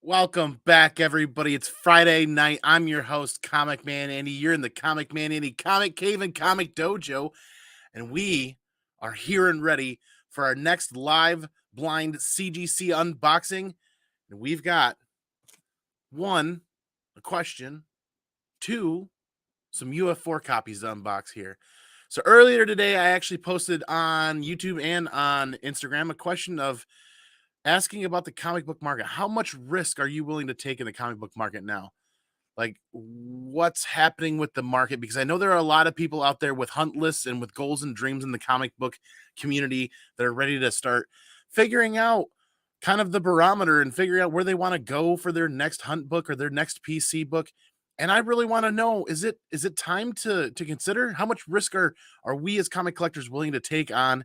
Welcome back, everybody. It's Friday night. I'm your host, Comic Man Andy. You're in the Comic Man Andy Comic Cave and Comic Dojo, and we are here and ready for our next live blind CGC unboxing. And we've got one, a question, two, some UF4 copies to unbox here. So earlier today, I actually posted on YouTube and on Instagram a question of asking about the comic book market. How much risk are you willing to take in the comic book market now? Like, what's happening with the market? Because I know there are a lot of people out there with hunt lists and with goals and dreams in the comic book community that are ready to start figuring out kind of the barometer and figuring out where they want to go for their next hunt book or their next PC book. And I really want to know, is it time to consider how much risk are we as comic collectors willing to take on?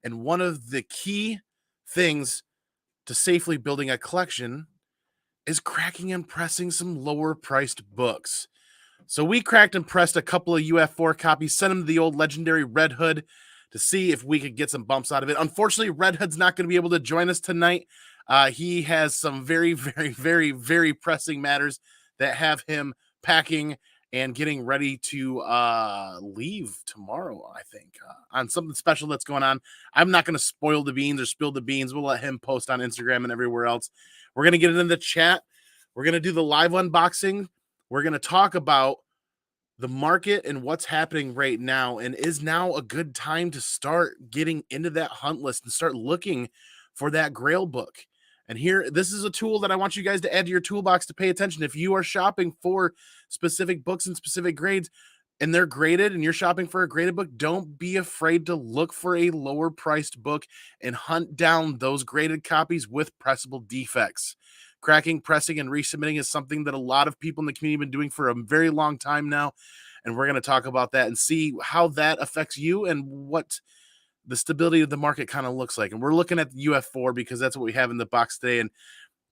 And one of the key things to safely building a collection is cracking and pressing some lower priced books. So we cracked and pressed a couple of UF4 copies, sent them to the old legendary Red Hood to see if we could get some bumps out of it. Unfortunately, Red Hood's not going to be able to join us tonight. He has some very, very, very, very pressing matters that have him packing and getting ready to leave tomorrow, I think, on something special that's going on. I'm not going to spoil the beans or spill the beans. We'll let him post on Instagram and everywhere else. We're going to get it in the chat. We're going to do the live unboxing. We're going to talk about the market and what's happening right now. And is now a good time to start getting into that hunt list and start looking for that grail book? And here, this is a tool that I want you guys to add to your toolbox to pay attention. If you are shopping for specific books and specific grades and they're graded and you're shopping for a graded book, don't be afraid to look for a lower priced book and hunt down those graded copies with pressable defects. Cracking, pressing, and resubmitting is something that a lot of people in the community have been doing for a very long time now. And we're going to talk about that and see how that affects you and what the stability of the market kind of looks like. And we're looking at the UF4 because that's what we have in the box today. And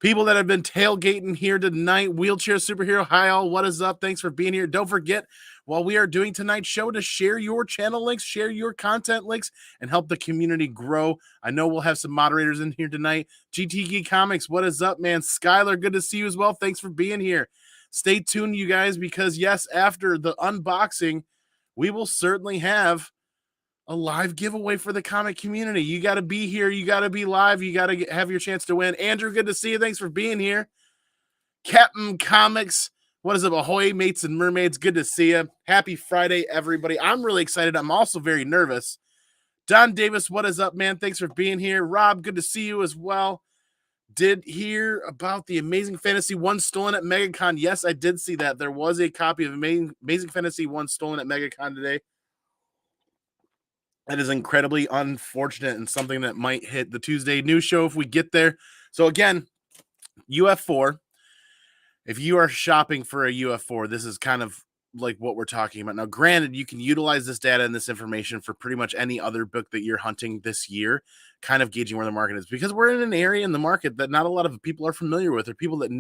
people that have been tailgating here tonight, Wheelchair Superhero, hi all, what is up? Thanks for being here. Don't forget, while we are doing tonight's show, to share your channel links, share your content links, and help the community grow. I know we'll have some moderators in here tonight. GTG Comics, what is up, man? Skylar, good to see you as well. Thanks for being here. Stay tuned, you guys, because yes, after the unboxing, we will certainly have a live giveaway for the comic community. You got to be here. You got to be live. You got to have your chance to win. Andrew, good to see you. Thanks for being here. Captain Comics, what is it? Ahoy, mates and mermaids. Good to see you. Happy Friday, everybody. I'm really excited. I'm also very nervous. Don Davis, what is up, man? Thanks for being here. Rob, good to see you as well. Did hear about the Amazing Fantasy 1 stolen at MegaCon. Yes, I did see that. There was a copy of Amazing Fantasy 1 stolen at MegaCon today. That is incredibly unfortunate and something that might hit the Tuesday news show if we get there. So again, UF4, if you are shopping for a UF4, this is kind of like what we're talking about. Now, granted, you can utilize this data and this information for pretty much any other book that you're hunting this year, kind of gauging where the market is, because we're in an area in the market that not a lot of people are familiar with, or people that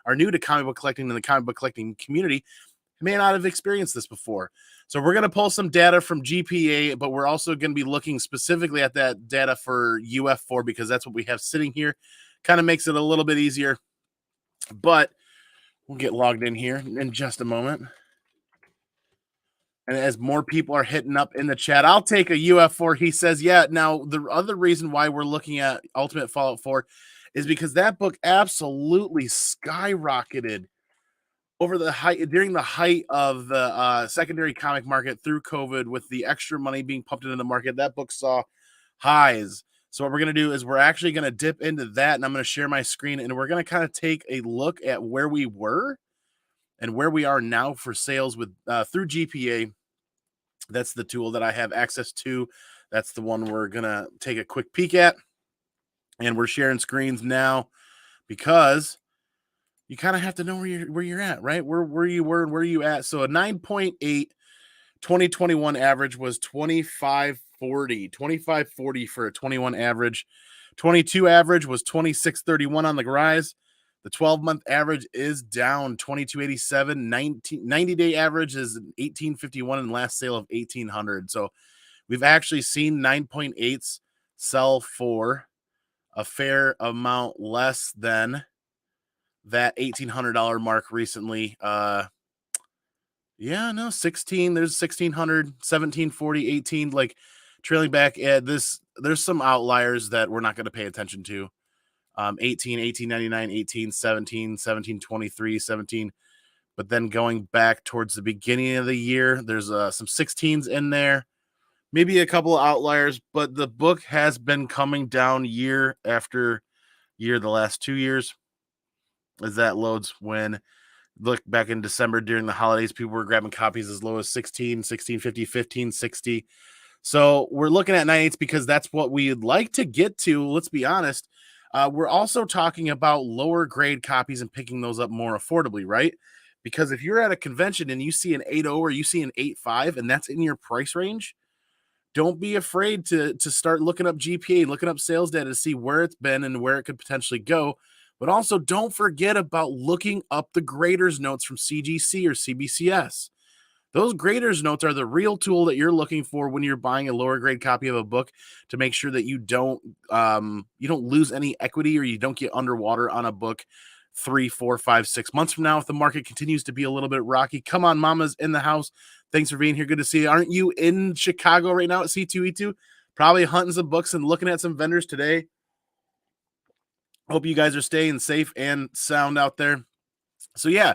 are new to comic book collecting in the comic book collecting community may not have experienced this before. So we're going to pull some data from GPA, but we're also going to be looking specifically at that data for UF4 because that's what we have sitting here. Kind of makes it a little bit easier, but we'll get logged in here in just a moment. And as more people are hitting up in the chat, I'll take a UF4. He says, yeah. Now, the other reason why we're looking at Ultimate Fallout 4 is because that book absolutely skyrocketed over the height during the height of the secondary comic market through COVID, with the extra money being pumped into the market. That book saw highs. So what we're going to do is we're actually going to dip into that, and I'm going to share my screen, and we're going to kind of take a look at where we were and where we are now for sales with through GPA. That's the tool that I have access to. That's the one we're going to take a quick peek at, and we're sharing screens now because you kind of have to know where you're at, right? Where you were and where you at. So a 9.8 2021 average was 2540 for a 21 average. 22 average was 2631 on the rise. The 12-month average is down 2287. 90-day average is 1851 and last sale of 1800. So we've actually seen 9.8s sell for a fair amount less than that $1,800 mark recently. Yeah, no, 16. There's 1600, 1740, 18. Like trailing back at this, there's some outliers that we're not going to pay attention to. 18, 1899, 18, 17, 1723, 17. But then going back towards the beginning of the year, there's some 16s in there, maybe a couple of outliers, but the book has been coming down year after year the last 2 years as that loads. When look back in December during the holidays, people were grabbing copies as low as 16, 1650, 1560. So we're looking at 9/8 because that's what we'd like to get to. Let's be honest. We're also talking about lower grade copies and picking those up more affordably, right? Because if you're at a convention and you see an 8.0 or you see an 8.5 and that's in your price range, don't be afraid to start looking up GPA, looking up sales data to see where it's been and where it could potentially go. But also don't forget about looking up the graders notes from CGC or CBCS. Those graders notes are the real tool that you're looking for when you're buying a lower grade copy of a book to make sure that you don't lose any equity or you don't get underwater on a book 3, 4, 5, 6 months from now if the market continues to be a little bit rocky. Come on, mamas in the house. Thanks for being here. Good to see you. Aren't you in Chicago right now at C2E2? Probably hunting some books and looking at some vendors today. Hope you guys are staying safe and sound out there. So yeah,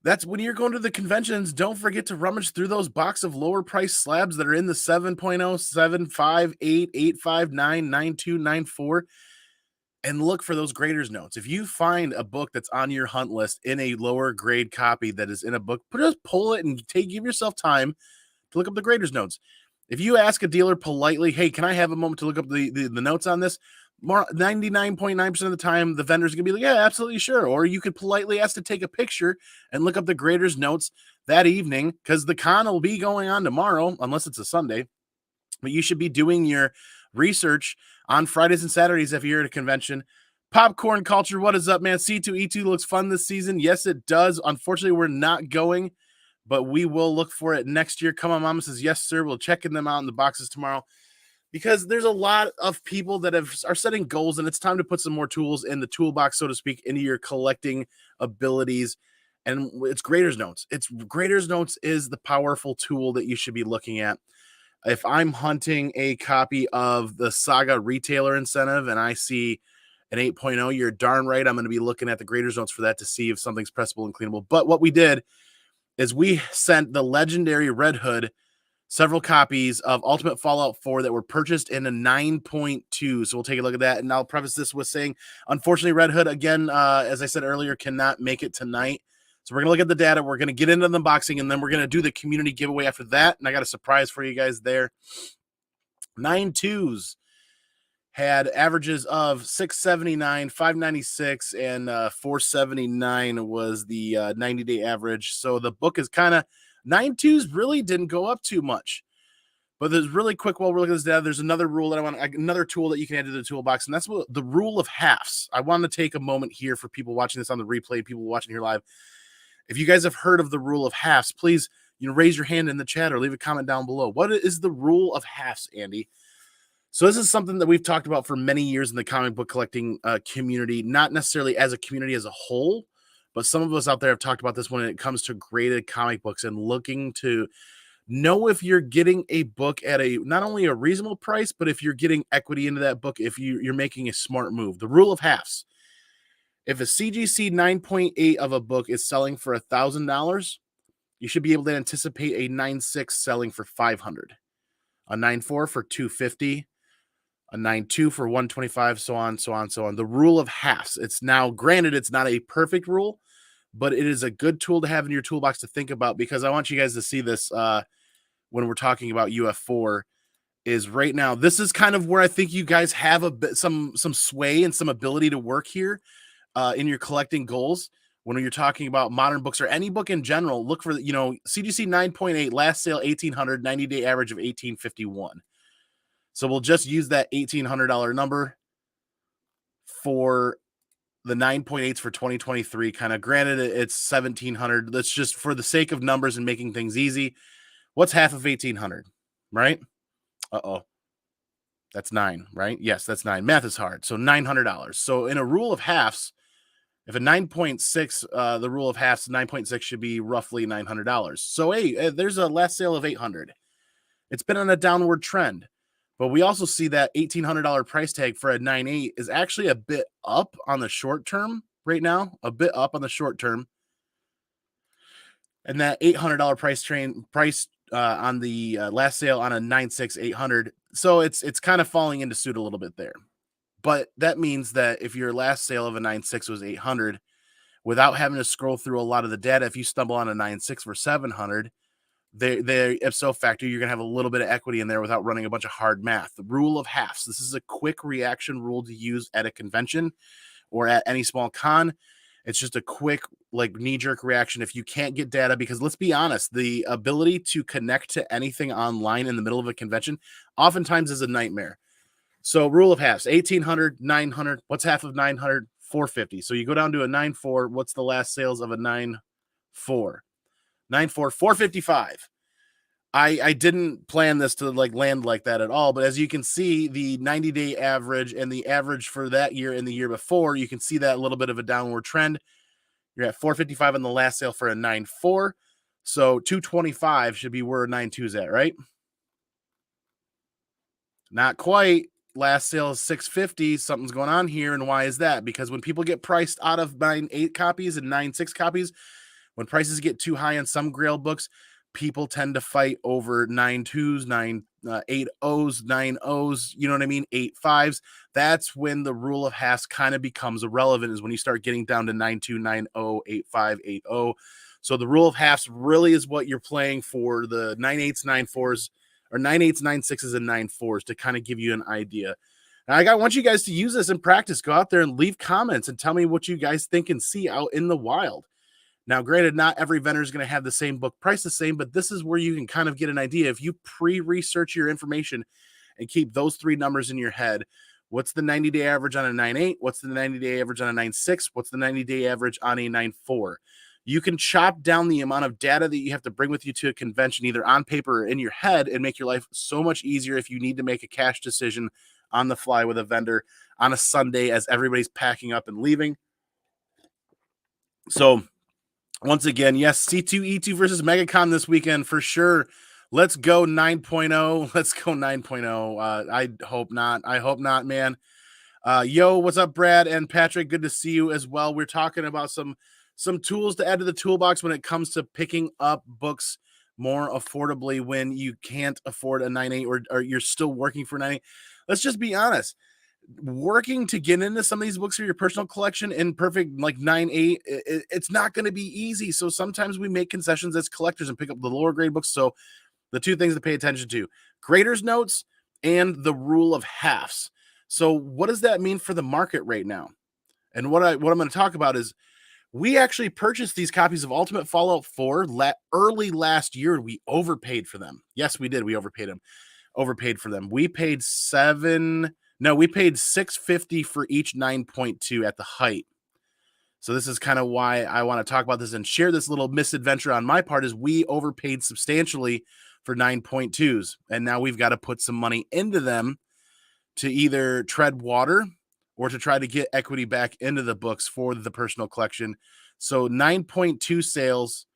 that's when you're going to the conventions. Don't forget to rummage through those box of lower price slabs that are in the 7.0, 7.5, 8, 8.5, 9, 9.2, 9.4, and look for those graders notes. If you find a book that's on your hunt list in a lower grade copy that is in a book, just pull it and give yourself time to look up the graders notes. If you ask a dealer politely, hey, can I have a moment to look up the notes on this? More 99.9% of the time, the vendor's gonna be like, yeah, absolutely, sure. Or you could politely ask to take a picture and look up the grader's notes that evening because the con will be going on tomorrow, unless it's a Sunday. But you should be doing your research on Fridays and Saturdays if you're at a convention. Popcorn culture, what is up, man? C2E2 looks fun this season. Yes, it does. Unfortunately, we're not going, but we will look for it next year. Come on, Mama says, yes, sir. We'll checking them out in the boxes tomorrow because there's a lot of people that are setting goals, and it's time to put some more tools in the toolbox, so to speak, into your collecting abilities. And it's graders notes. It's graders notes is the powerful tool that you should be looking at. If I'm hunting a copy of the Saga retailer incentive and I see an 8.0, you're darn right I'm going to be looking at the graders notes for that to see if something's pressable and cleanable. But what we did is we sent the legendary Red Hood several copies of Ultimate Fallout 4 that were purchased in a 9.2. So we'll take a look at that. And I'll preface this with saying, unfortunately, Red Hood, again, as I said earlier, cannot make it tonight. So we're going to look at the data. We're going to get into the unboxing, and then we're going to do the community giveaway after that. And I got a surprise for you guys there. 9.2s had averages of 679, 596, and 479 was the 90-day average. So the book is kind of 9.2s really didn't go up too much. But there's really quick while we're looking at this data, there's another rule that I want, another tool that you can add to the toolbox, and that's the rule of halves. I want to take a moment here for people watching this on the replay, people watching here live. If you guys have heard of the rule of halves, please raise your hand in the chat or leave a comment down below. What is the rule of halves, Andy? So this is something that we've talked about for many years in the comic book collecting community, not necessarily as a community as a whole, but some of us out there have talked about this when it comes to graded comic books and looking to know if you're getting a book at a not only a reasonable price, but if you're getting equity into that book, if you're making a smart move. The rule of halves. If a CGC 9.8 of a book is selling for $1,000, you should be able to anticipate a 9.6 selling for $500, a 9.4 for $250, a 9.2 for $125, so on, so on, so on. The rule of halves. It's now, granted, it's not a perfect rule, but it is a good tool to have in your toolbox to think about, because I want you guys to see this when we're talking about UF4. Is right now, this is kind of where I think you guys have a bit some sway and some ability to work here in your collecting goals. When you're talking about modern books or any book in general, look for CGC 9.8, last sale 1,800, 90-day average of 1,851. So we'll just use that $1,800 number for the 9.8s for 2023. Kind of, granted, it's 1,700. Let's just, for the sake of numbers and making things easy, what's half of 1,800, right? Uh-oh. That's 9, right? Yes, that's 9. Math is hard. So $900. So in a rule of halves, If a 9.6, the rule of halves, 9.6 should be roughly $900. So, hey, there's a last sale of $800. It's been on a downward trend. But we also see that $1,800 price tag for a 9.8 is actually a bit up on the short term right now, a bit up on the short term. And that $800 price on the last sale on a 9.6 800. So it's kind of falling into suit a little bit there. But that means that if your last sale of a 9.6 was 800, without having to scroll through a lot of the data, if you stumble on a 9.6 for 700, they ipso facto, you're gonna have a little bit of equity in there without running a bunch of hard math. The rule of halves. This is a quick reaction rule to use at a convention or at any small con. It's just a quick, like, knee-jerk reaction if you can't get data, because let's be honest, the ability to connect to anything online in the middle of a convention oftentimes is a nightmare. So rule of halves, 1,800, 900. What's half of 900? 450. So you go down to a 9.4. What's the last sales of a 9.4? 9.4, 455. I didn't plan this to like land like that at all, but as you can see, the 90-day average and the average for that year and the year before, you can see that a little bit of a downward trend. You're at 455 on the last sale for a 9.4. So 225 should be where a 9.2 is at, right? Not quite. Last sale is 650. Something's going on here. And why is that? Because when people get priced out of 9.8 copies and 9.6 copies, when prices get too high on some Grail books, people tend to fight over 9.2s, 9.8s, 9.0s, you know what I mean? 8.5s. That's when the rule of halves kind of becomes irrelevant, is when you start getting down to 9.2, 9.0, 8.5, 8.0. So the rule of halves really is what you're playing for the 9.8s, 9.4s, or 9.8s, 9.6s, and 9.4s to kind of give you an idea. And I want you guys to use this in practice. Go out there and leave comments and tell me what you guys think and see out in the wild. Now, granted, not every vendor is going to have the same book price the same, but this is where you can kind of get an idea. If you pre-research your information and keep those three numbers in your head, what's the 90-day average on a 9.8? What's the 90-day average on a 9.6? What's the 90-day average on a 9.4? You can chop down the amount of data that you have to bring with you to a convention, either on paper or in your head, and make your life so much easier if you need to make a cash decision on the fly with a vendor on a Sunday as everybody's packing up and leaving. So, once again, yes, C2E2 versus MegaCon this weekend for sure. Let's go 9.0. Let's go 9.0. I hope not. I hope not, man. Yo, what's up, Brad and Patrick? Good to see you as well. We're talking about some tools to add to the toolbox when it comes to picking up books more affordably when you can't afford a 9.8 or you're still working for 9.8. Let's just be honest. Working to get into some of these books for your personal collection in perfect like 9.8, it's not going to be easy. So sometimes we make concessions as collectors and pick up the lower grade books. So the two things to pay attention to: graders notes and the rule of halves. So what does that mean for the market right now? And what I'm going to talk about is, we actually purchased these copies of Ultimate Fallout 4 early last year. We overpaid for them. Yes, we did. We overpaid for them. We paid $650 for each 9.2 at the height. So this is kind of why I want to talk about this and share this little misadventure on my part, is we overpaid substantially for 9.2s. And now we've got to put some money into them to either tread water or to try to get equity back into the books for the personal collection. So 9.2 sales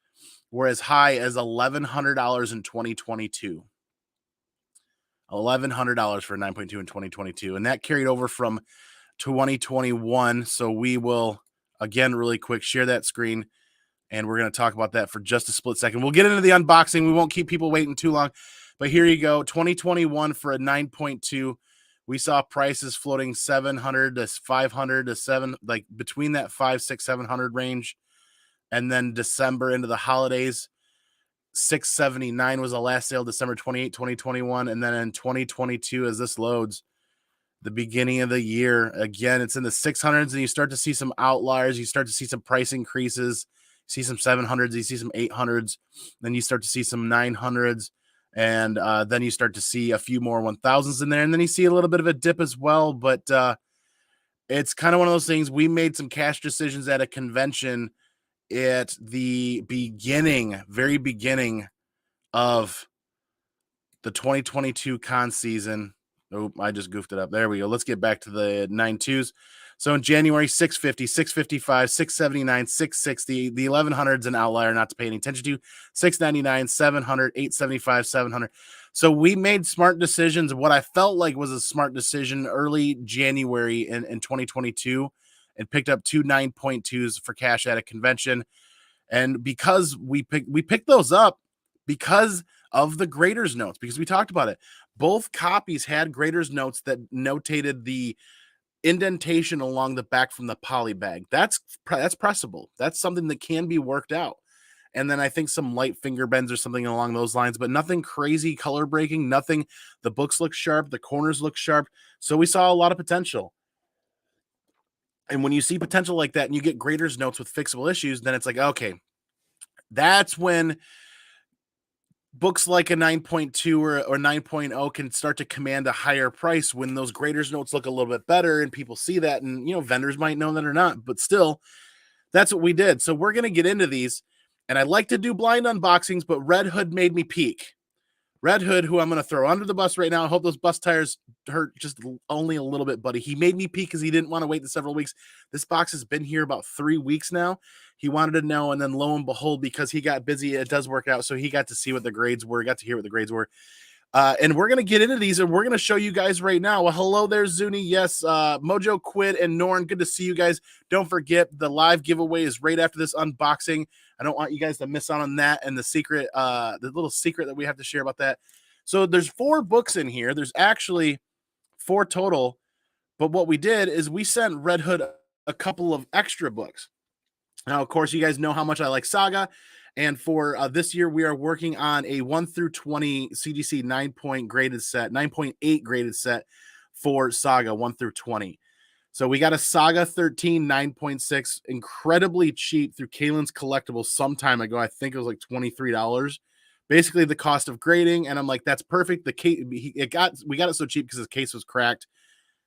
were as high as $1,100 in 2022. $1,100 for 9.2 in 2022. And that carried over from 2021. So we will, again, really quick, share that screen, and we're going to talk about that for just a split second. We'll get into the unboxing. We won't keep people waiting too long. But here you go. 2021 for a 9.2. We saw prices floating 700 to 500 to 7, like between that 5, 6, 700 range. And then December into the holidays, 679 was the last sale, December 28, 2021. And then in 2022, as this loads, the beginning of the year, again, it's in the 600s, and you start to see some outliers. You start to see some price increases. You see some 700s, you see some 800s, then you start to see some 900s. And then you start to see a few more 1000s in there. And then you see a little bit of a dip as well. But it's kind of one of those things. We made some cash decisions at a convention at the very beginning of the 2022 con season. Oh, I just goofed it up. There we go. Let's get back to the 9.2s. So in January, 650, 655, 679, 660. The 1100's an outlier not to pay any attention to. 699, 700, 875, 700. So we made smart decisions. What I felt like was a smart decision early January in 2022, and picked up two 9.2s for cash at a convention. And because we picked those up because of the graders notes, because we talked about it. Both copies had graders notes that notated the indentation along the back from the poly bag. That's pressable. That's something that can be worked out. And then I think some light finger bends or something along those lines, but nothing crazy color breaking, nothing. The books look sharp, the corners look sharp. So we saw a lot of potential. And when you see potential like that and you get graders notes with fixable issues, then it's like, okay, that's when books like a 9.2 or 9.0 can start to command a higher price, when those graders notes look a little bit better and people see that. And, vendors might know that or not, but still, that's what we did. So we're going to get into these, and I like to do blind unboxings, but Red Hood made me peek. Red Hood, who I'm going to throw under the bus right now. I hope those bus tires hurt just only a little bit, buddy. He made me peek because he didn't want to wait the several weeks. This box has been here about 3 weeks now. He wanted to know, and then lo and behold, because he got busy, it does work out. So he got to see what the grades were, got to hear what the grades were. And we're going to get into these, and we're going to show you guys right now. Well, hello there, Zuni. Yes, Mojo, Quid, and Norn. Good to see you guys. Don't forget, the live giveaway is right after this unboxing. I don't want you guys to miss out on that, and the secret, the little secret that we have to share about that. So there's 4 books in here. There's actually 4 total, but what we did is we sent Red Hood a couple of extra books. Now, of course, you guys know how much I like Saga. And for this year, we are working on a 1 through 20 CGC 9-point graded set, 9.8 graded set for Saga 1 through 20. So we got a Saga 13 9.6, incredibly cheap through Kalen's Collectibles some time ago. I think it was like $23. Basically the cost of grading. And I'm like, that's perfect. The case, we got it so cheap because the case was cracked.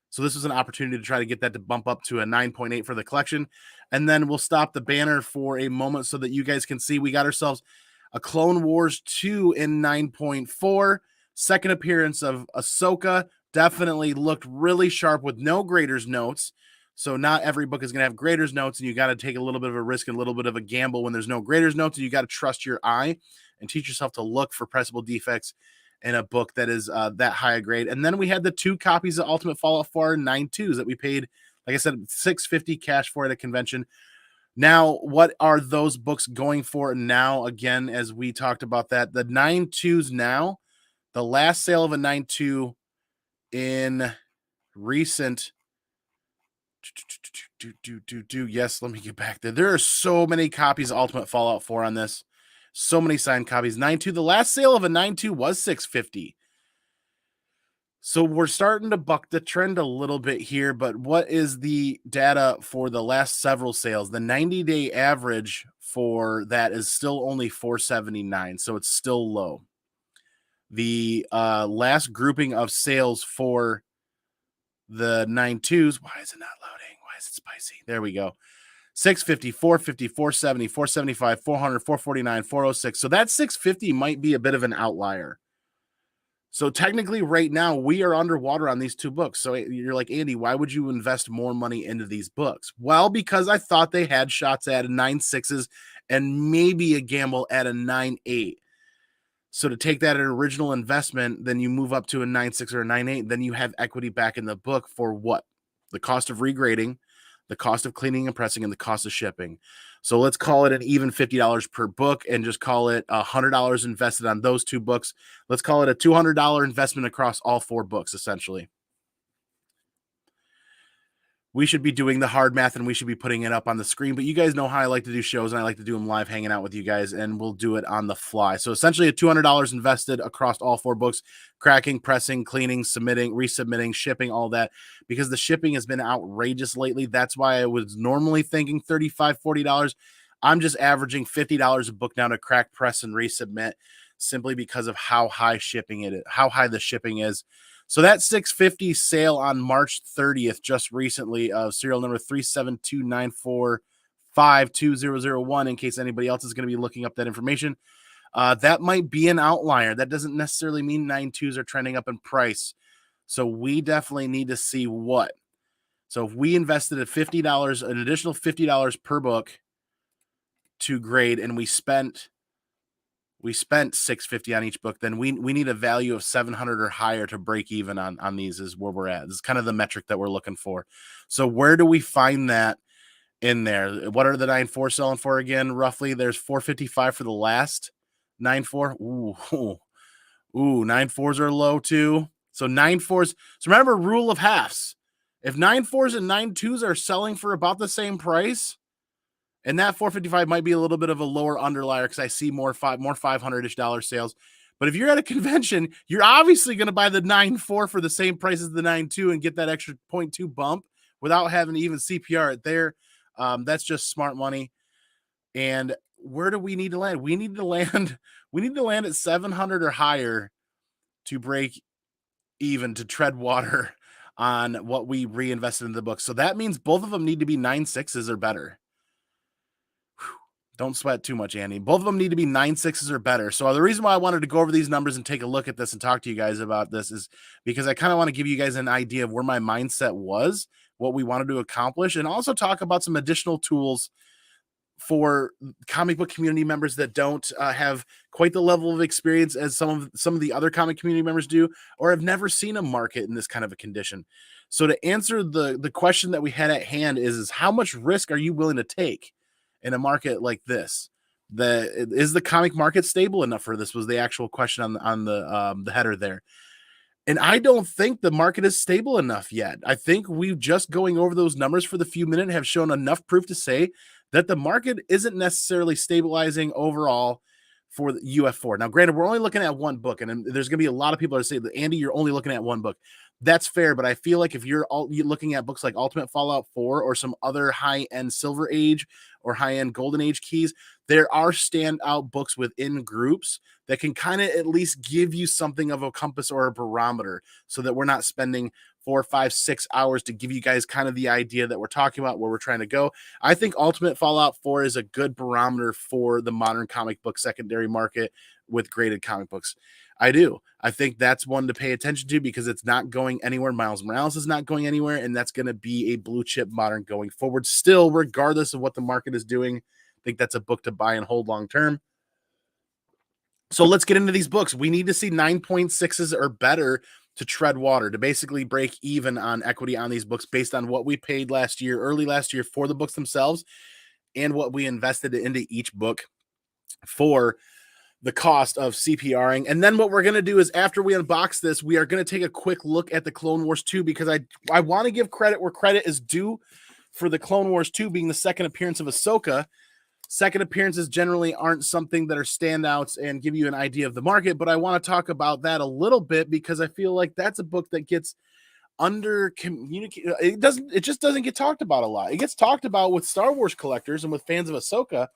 So this was an opportunity to try to get that to bump up to a 9.8 for the collection. And then we'll stop the banner for a moment so that you guys can see we got ourselves a Clone Wars 2 in 9.4. Second appearance of Ahsoka. Definitely looked really sharp with no graders notes. So not every book is going to have graders notes, and you got to take a little bit of a risk and a little bit of a gamble when there's no graders notes, and you got to trust your eye and teach yourself to look for pressable defects in a book that is that high a grade. And then we had the 2 copies of Ultimate Fallout 4 9.2s that we paid, like I said, $650 cash for at a convention. Now, what are those books going for now? Again, as we talked about that, the 9.2s now, the last sale of a 9.2 in recent. Yes, let me get back there. There are so many copies of Ultimate Fallout 4 on this. So many signed copies. 9.2. The last sale of a 9.2 was $650. So we're starting to buck the trend a little bit here, but what is the data for the last several sales? The 90-day average for that is still only $479, so it's still low. The last grouping of sales for the 9.2s, why is it not loading? Why is it spicy? There we go. 650, 450, 470, 475, 400, 449, 406. So that 650 might be a bit of an outlier. So technically right now we are underwater on these 2 books. So you're like, Andy, why would you invest more money into these books? Well, because I thought they had shots at a 9.6s and maybe a gamble at a 9.8. So to take that at original investment, then you move up to a 9.6 or a 9.8, then you have equity back in the book for what? The cost of regrading, the cost of cleaning and pressing, and the cost of shipping. So let's call it an even $50 per book and just call it $100 invested on those 2 books. Let's call it a $200 investment across all 4 books, essentially. We should be doing the hard math and we should be putting it up on the screen, but you guys know how I like to do shows, and I like to do them live, hanging out with you guys, and we'll do it on the fly. So essentially a $200 invested across all 4 books, cracking, pressing, cleaning, submitting, resubmitting, shipping, all that, because the shipping has been outrageous lately. That's why I was normally thinking $35, $40. I'm just averaging $50 a book now to crack, press, and resubmit, simply because of how high shipping it is, how high the shipping is. So that 650 sale on March 30th, just recently, serial number 37294520001, in case anybody else is going to be looking up that information. That might be an outlier. That doesn't necessarily mean 9.2s are trending up in price. So we definitely need to see what So if we invested at $50, an additional $50 per book to grade, and we spent $650 on each book, then we need a value of 700 or higher to break even on these, is where we're at. This is kind of the metric that we're looking for. So where do we find that in there? What are the 9.4 selling for again? Roughly, there's 455 for the last 9.4. Ooh, 9.4s are low too. So 9.4s. So remember, rule of halves. If 9.4s and 9.2s are selling for about the same price, and that 455 might be a little bit of a lower underlier because I see more 500-ish dollar sales. But if you're at a convention, you're obviously going to buy the 9.4 for the same price as the 9.2 and get that extra 0.2 bump without having to even CPR it there. That's just smart money. And where do we need to land? We need to land at 700 or higher to break even, to tread water on what we reinvested in the book. So that means both of them need to be 9.6s or better. Don't sweat too much, Andy. Both of them need to be 9.6s or better. So the reason why I wanted to go over these numbers and take a look at this and talk to you guys about this is because I kind of want to give you guys an idea of where my mindset was, what we wanted to accomplish, and also talk about some additional tools for comic book community members that don't have quite the level of experience as some of the other comic community members do, or have never seen a market in this kind of a condition. So to answer the question that we had at hand is how much risk are you willing to take in a market like this? Is the comic market stable enough for this? Was the actual question on the header there. And I don't think the market is stable enough yet. I think we've just going over those numbers for the few minutes have shown enough proof to say that the market isn't necessarily stabilizing overall for the UF4. Now, granted, we're only looking at one book, and there's going to be a lot of people that say that, Andy, you're only looking at one book. That's fair, but I feel like if you're looking at books like Ultimate Fallout 4 or some other high-end Silver Age or high-end Golden Age keys, there are standout books within groups that can kind of at least give you something of a compass or a barometer so that we're not spending 4, 5, 6 hours to give you guys kind of the idea that we're talking about, where we're trying to go. I think Ultimate Fallout 4 is a good barometer for the modern comic book secondary market with graded comic books. I do. I think that's one to pay attention to because it's not going anywhere. Miles Morales is not going anywhere, and that's going to be a blue chip modern going forward still, regardless of what the market is doing. I think that's a book to buy and hold long term. So let's get into these books. We need to see 9.6s or better to tread water, to basically break even on equity on these books based on what we paid early last year for the books themselves and what we invested into each book for the cost of CPRing. And then what we're going to do is after we unbox this, we are going to take a quick look at the Clone Wars 2 because I want to give credit where credit is due for the Clone Wars 2 being the second appearance of Ahsoka. Second appearances generally aren't something that are standouts and give you an idea of the market, but I want to talk about that a little bit because I feel like that's a book that gets under communicated. It just doesn't get talked about a lot. It gets talked about with Star Wars collectors and with fans of Ahsoka,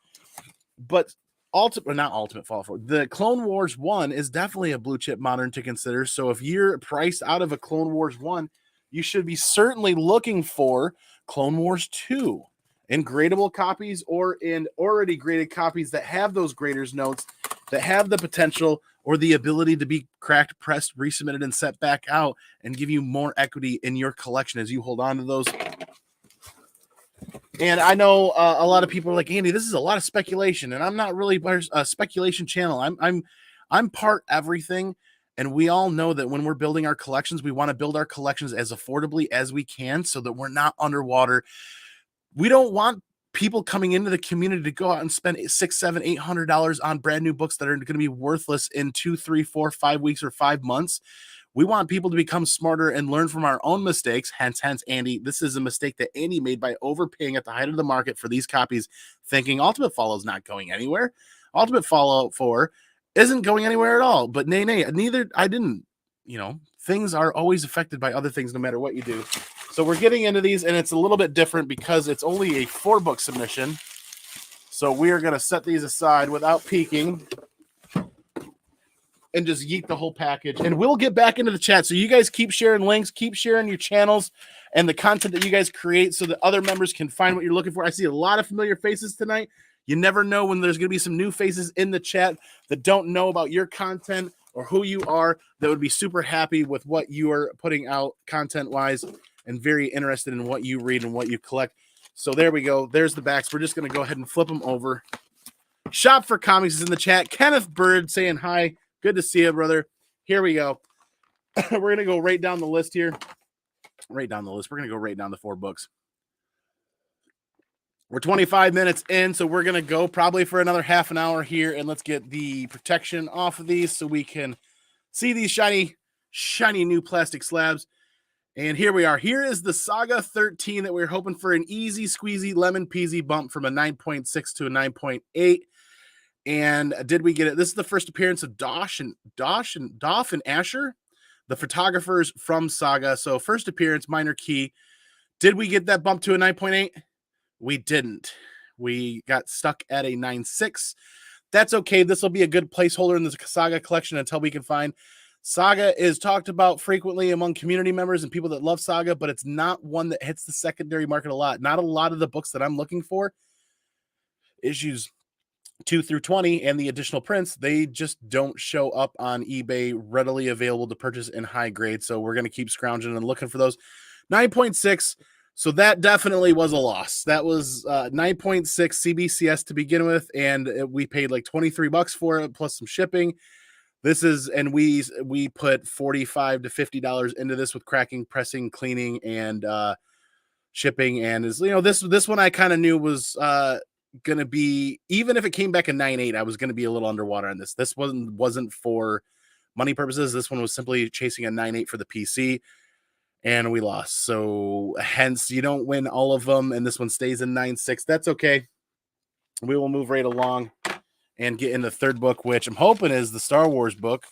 but not Ultimate Fallout 4. The Clone Wars 1 is definitely a blue chip modern to consider. So if you're priced out of a Clone Wars 1, you should be certainly looking for Clone Wars 2 in gradable copies or in already graded copies that have those graders notes, that have the potential or the ability to be cracked, pressed, resubmitted, and set back out and give you more equity in your collection as you hold on to those. And I know a lot of people are like, Andy, this is a lot of speculation, and I'm not really a speculation channel. I'm part everything, and we all know that when we're building our collections, we want to build our collections as affordably as we can so that we're not underwater. We don't want people coming into the community to go out and spend $600, $700, $800 on brand new books that are going to be worthless in 2, 3, 4, 5 weeks or 5 months. We want people to become smarter and learn from our own mistakes. Hence, Andy, this is a mistake that Andy made by overpaying at the height of the market for these copies, thinking Ultimate Fallout is not going anywhere. Ultimate Fallout 4 isn't going anywhere at all. But neither I didn't. Things are always affected by other things no matter what you do. So we're getting into these, and it's a little bit different because it's only a 4-book submission. So we are going to set these aside without peeking and just yeet the whole package. And we'll get back into the chat. So you guys keep sharing links, keep sharing your channels and the content that you guys create so that other members can find what you're looking for. I see a lot of familiar faces tonight. You never know when there's going to be some new faces in the chat that don't know about your content or who you are, that would be super happy with what you are putting out content-wise. and very interested in what you read and what you collect. So there we go. There's the backs. We're just going to go ahead and flip them over. Shop for Comics is in the chat. Kenneth Bird saying hi. Good to see you, brother. Here we go. We're going to go right down the list here. Right down the list. We're going to go right down the 4 books. We're 25 minutes in, so we're going to go probably for another half an hour here, and let's get the protection off of these so we can see these shiny new plastic slabs. And here we are. Here is the Saga 13 that we're hoping for an easy squeezy lemon peasy bump from a 9.6 to a 9.8. And did we get it? This is the first appearance of Doff and Asher, the photographers from Saga. So first appearance, minor key. Did we get that bump to a 9.8? We didn't. We got stuck at a 9.6. That's okay. This will be a good placeholder in the Saga collection until we can find. Saga is talked about frequently among community members and people that love Saga, but it's not one that hits the secondary market a lot. Not a lot of the books that I'm looking for, issues 2 through 20 and the additional prints, they just don't show up on eBay readily available to purchase in high grade. So we're going to keep scrounging and looking for those. 9.6. So that definitely was a loss. That was 9.6 CBCS to begin with, and we paid like $23 for it plus some shipping. This is, and we put $45 to $50 into this with cracking, pressing, cleaning, and shipping. And is, this one I kind of knew was going to be, even if it came back a 9.8, I was going to be a little underwater on this. This wasn't for money purposes. This one was simply chasing a 9.8 for the PC. And we lost. So hence you don't win all of them. And this one stays in 9.6. That's okay. We will move right along and get in the third book, which I'm hoping is the Star Wars book.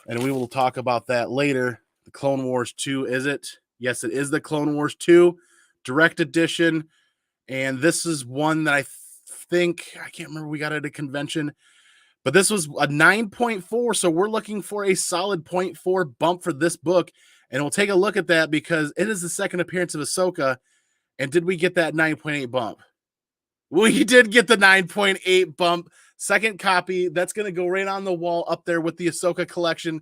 And we will talk about that later. The Clone Wars 2, is it? Yes, it is the Clone Wars 2 direct edition. And this is one that I think, I can't remember, we got at a convention. But this was a 9.4. So we're looking for a solid 0.4 bump for this book. And we'll take a look at that because it is the second appearance of Ahsoka. And did we get that 9.8 bump? We did get the 9.8 bump. Second copy. That's going to go right on the wall up there with the Ahsoka collection.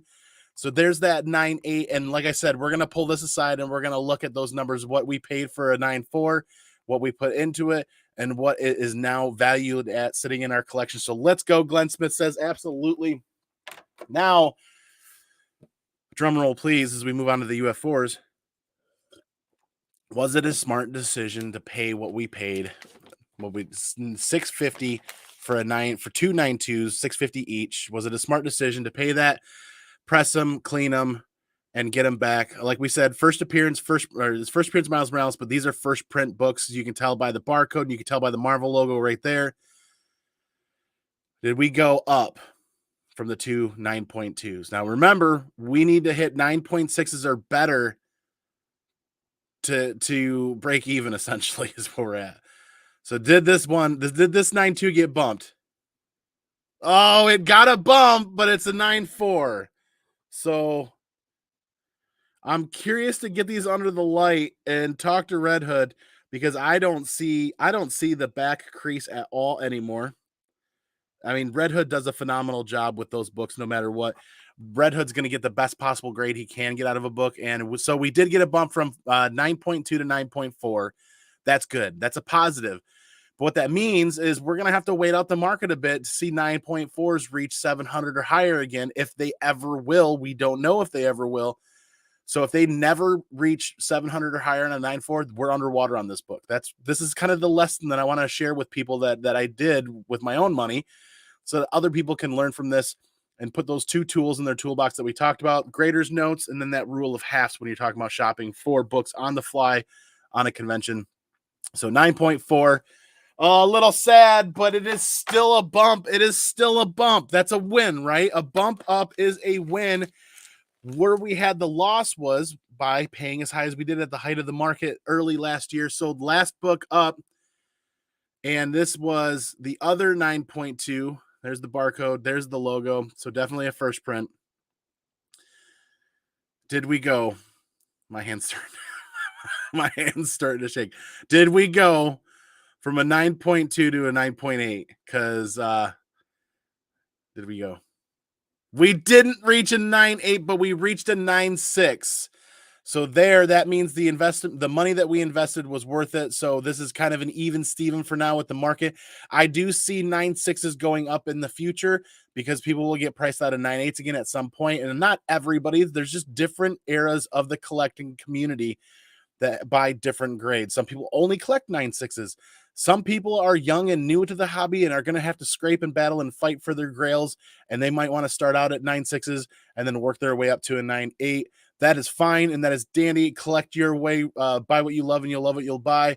So there's that 9.8. And like I said, we're going to pull this aside and we're going to look at those numbers, what we paid for a 9.4, what we put into it, and what it is now valued at sitting in our collection. So let's go. Glenn Smith says, absolutely. Now, drum roll, please, as we move on to the UF4s. Was it a smart decision to pay what we paid? What we $650 for for 2 9.2s, $650 each. Was it a smart decision to pay that, press them, clean them, and get them back? Like we said, first appearance Miles Morales, but these are first print books. You can tell by the barcode, and you can tell by the Marvel logo right there. Did we go up from the 2 9.2s? Now remember, we need to hit 9.6s or better to break even, essentially, is where we're at. So did this 9.2 get bumped? Oh, it got a bump, but it's a 9.4. So I'm curious to get these under the light and talk to Red Hood because I don't see the back crease at all anymore. I mean, Red Hood does a phenomenal job with those books no matter what. Red Hood's going to get the best possible grade he can get out of a book. And so we did get a bump from 9.2 to 9.4. That's good. That's a positive. But what that means is we're going to have to wait out the market a bit to see 9.4s reach 700 or higher again. If they ever will, we don't know if they ever will. So if they never reach 700 or higher on a 9.4, we're underwater on this book. This is kind of the lesson that I want to share with people that I did with my own money, so that other people can learn from this and put those 2 tools in their toolbox that we talked about, grader's notes, and then that rule of halves when you're talking about shopping for books on the fly on a convention. So 9.4, a little sad, but it is still a bump. It is still a bump. That's a win, right? A bump up is a win. Where we had the loss was by paying as high as we did at the height of the market early last year. Sold last book up, and this was the other 9.2. There's the barcode. There's the logo. So definitely a first print. Did we go? My hand's starting to shake. Did we go from a 9.2 to a 9.8? Because did we go? We didn't reach a 9.8, but we reached a 9.6. So that means the money that we invested was worth it. So this is kind of an even Steven for now with the market. I do see 9.6s going up in the future because people will get priced out of 9.8s again at some point. And not everybody, there's just different eras of the collecting community that buy different grades. Some people only collect 9.6s. Some people are young and new to the hobby and are going to have to scrape and battle and fight for their grails. And they might want to start out at 9.6s and then work their way up to a 9.8. That is fine. And that is dandy. Collect your way, buy what you love and you'll love what you'll buy.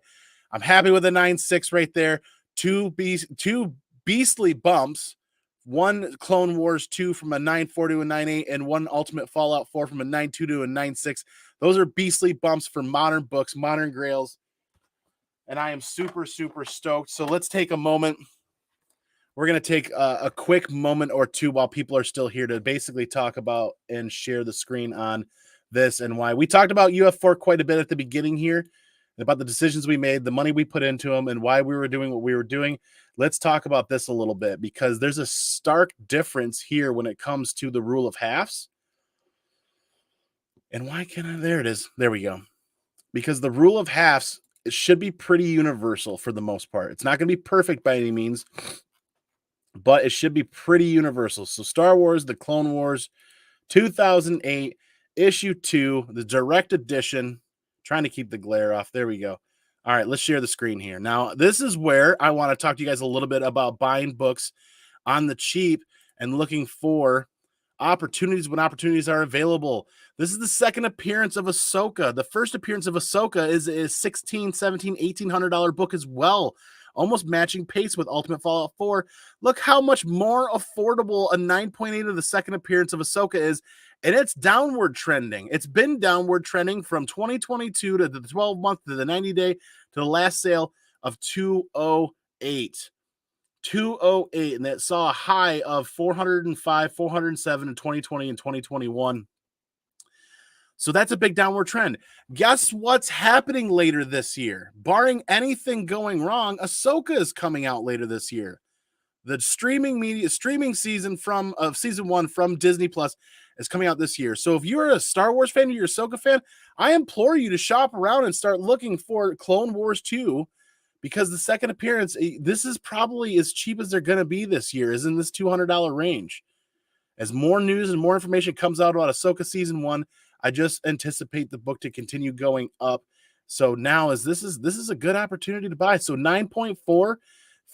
I'm happy with a 9.6 right there. Two beastly bumps. One Clone Wars 2 from a 9.4 to a 9.8, and one Ultimate Fallout 4 from a 9.2 to a 9.6. Those are beastly bumps for modern books, modern grails. And I am super, super stoked. So let's take a moment. We're going to take a quick moment or two while people are still here to basically talk about and share the screen on this and why. We talked about UF4 quite a bit at the beginning here, about the decisions we made, the money we put into them, and why we were doing what we were doing. Let's talk about this a little bit because there's a stark difference here when it comes to the rule of halves. And why can't I? There it is. There we go. Because the rule of halves, it should be pretty universal for the most part. It's not going to be perfect by any means, but it should be pretty universal. So Star Wars, The Clone Wars, 2008, issue 2, the direct edition. Trying to keep the glare off. There we go. All right, let's share the screen here. Now, this is where I want to talk to you guys a little bit about buying books on the cheap and looking for opportunities when opportunities are available. This is the second appearance of Ahsoka. The first appearance of Ahsoka is $1,600, $1,700, $1,800 book as well, almost matching pace with Ultimate Fallout 4. Look how much more affordable a 9.8 of the second appearance of Ahsoka is, and it's downward trending. It's been downward trending from 2022 to the 12-month to the 90-day to the last sale of 208. 208, and that saw a high of 405, 407 in 2020 and 2021. So that's a big downward trend. Guess what's happening later this year? Barring anything going wrong, Ahsoka is coming out later this year. The streaming season of season 1 from Disney Plus is coming out this year. So if you're a Star Wars fan or you're a Ahsoka fan, I implore you to shop around and start looking for Clone Wars 2. Because the second appearance, this is probably as cheap as they're going to be this year, is in this $200 range. As more news and more information comes out about Ahsoka Season 1, I just anticipate the book to continue going up. So now this is a good opportunity to buy. So 9.4,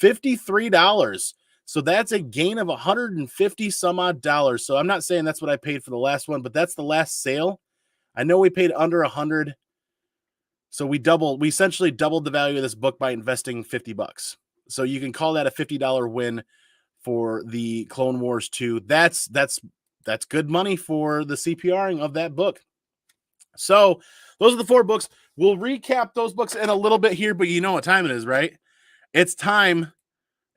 $53. So that's a gain of 150 some odd dollars. So I'm not saying that's what I paid for the last one, but that's the last sale. I know we paid under 100. So we essentially doubled the value of this book by investing $50. So you can call that a $50 win for the Clone Wars 2. That's good money for the CPRing of that book. So those are the 4 books. We'll recap those books in a little bit here, but you know what time it is, right? It's time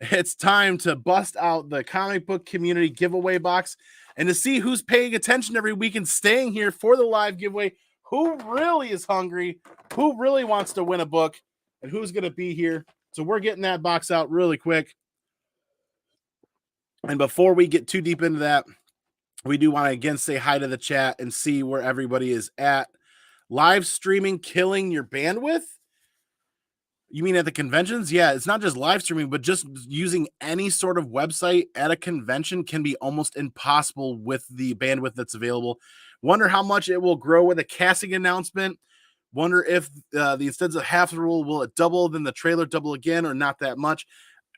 to bust out the comic book community giveaway box and to see who's paying attention every week and staying here for the live giveaway. Who really is hungry, who really wants to win a book, and who's going to be here. So we're getting that box out really quick. And before we get too deep into that, we do want to again say hi to the chat and see where everybody is at. Live streaming killing your bandwidth? You mean at the conventions? Yeah, it's not just live streaming, but just using any sort of website at a convention can be almost impossible with the bandwidth that's available. Wonder how much it will grow with a casting announcement. Wonder if the instead of half the rule, will it double, then the trailer double again, or not that much?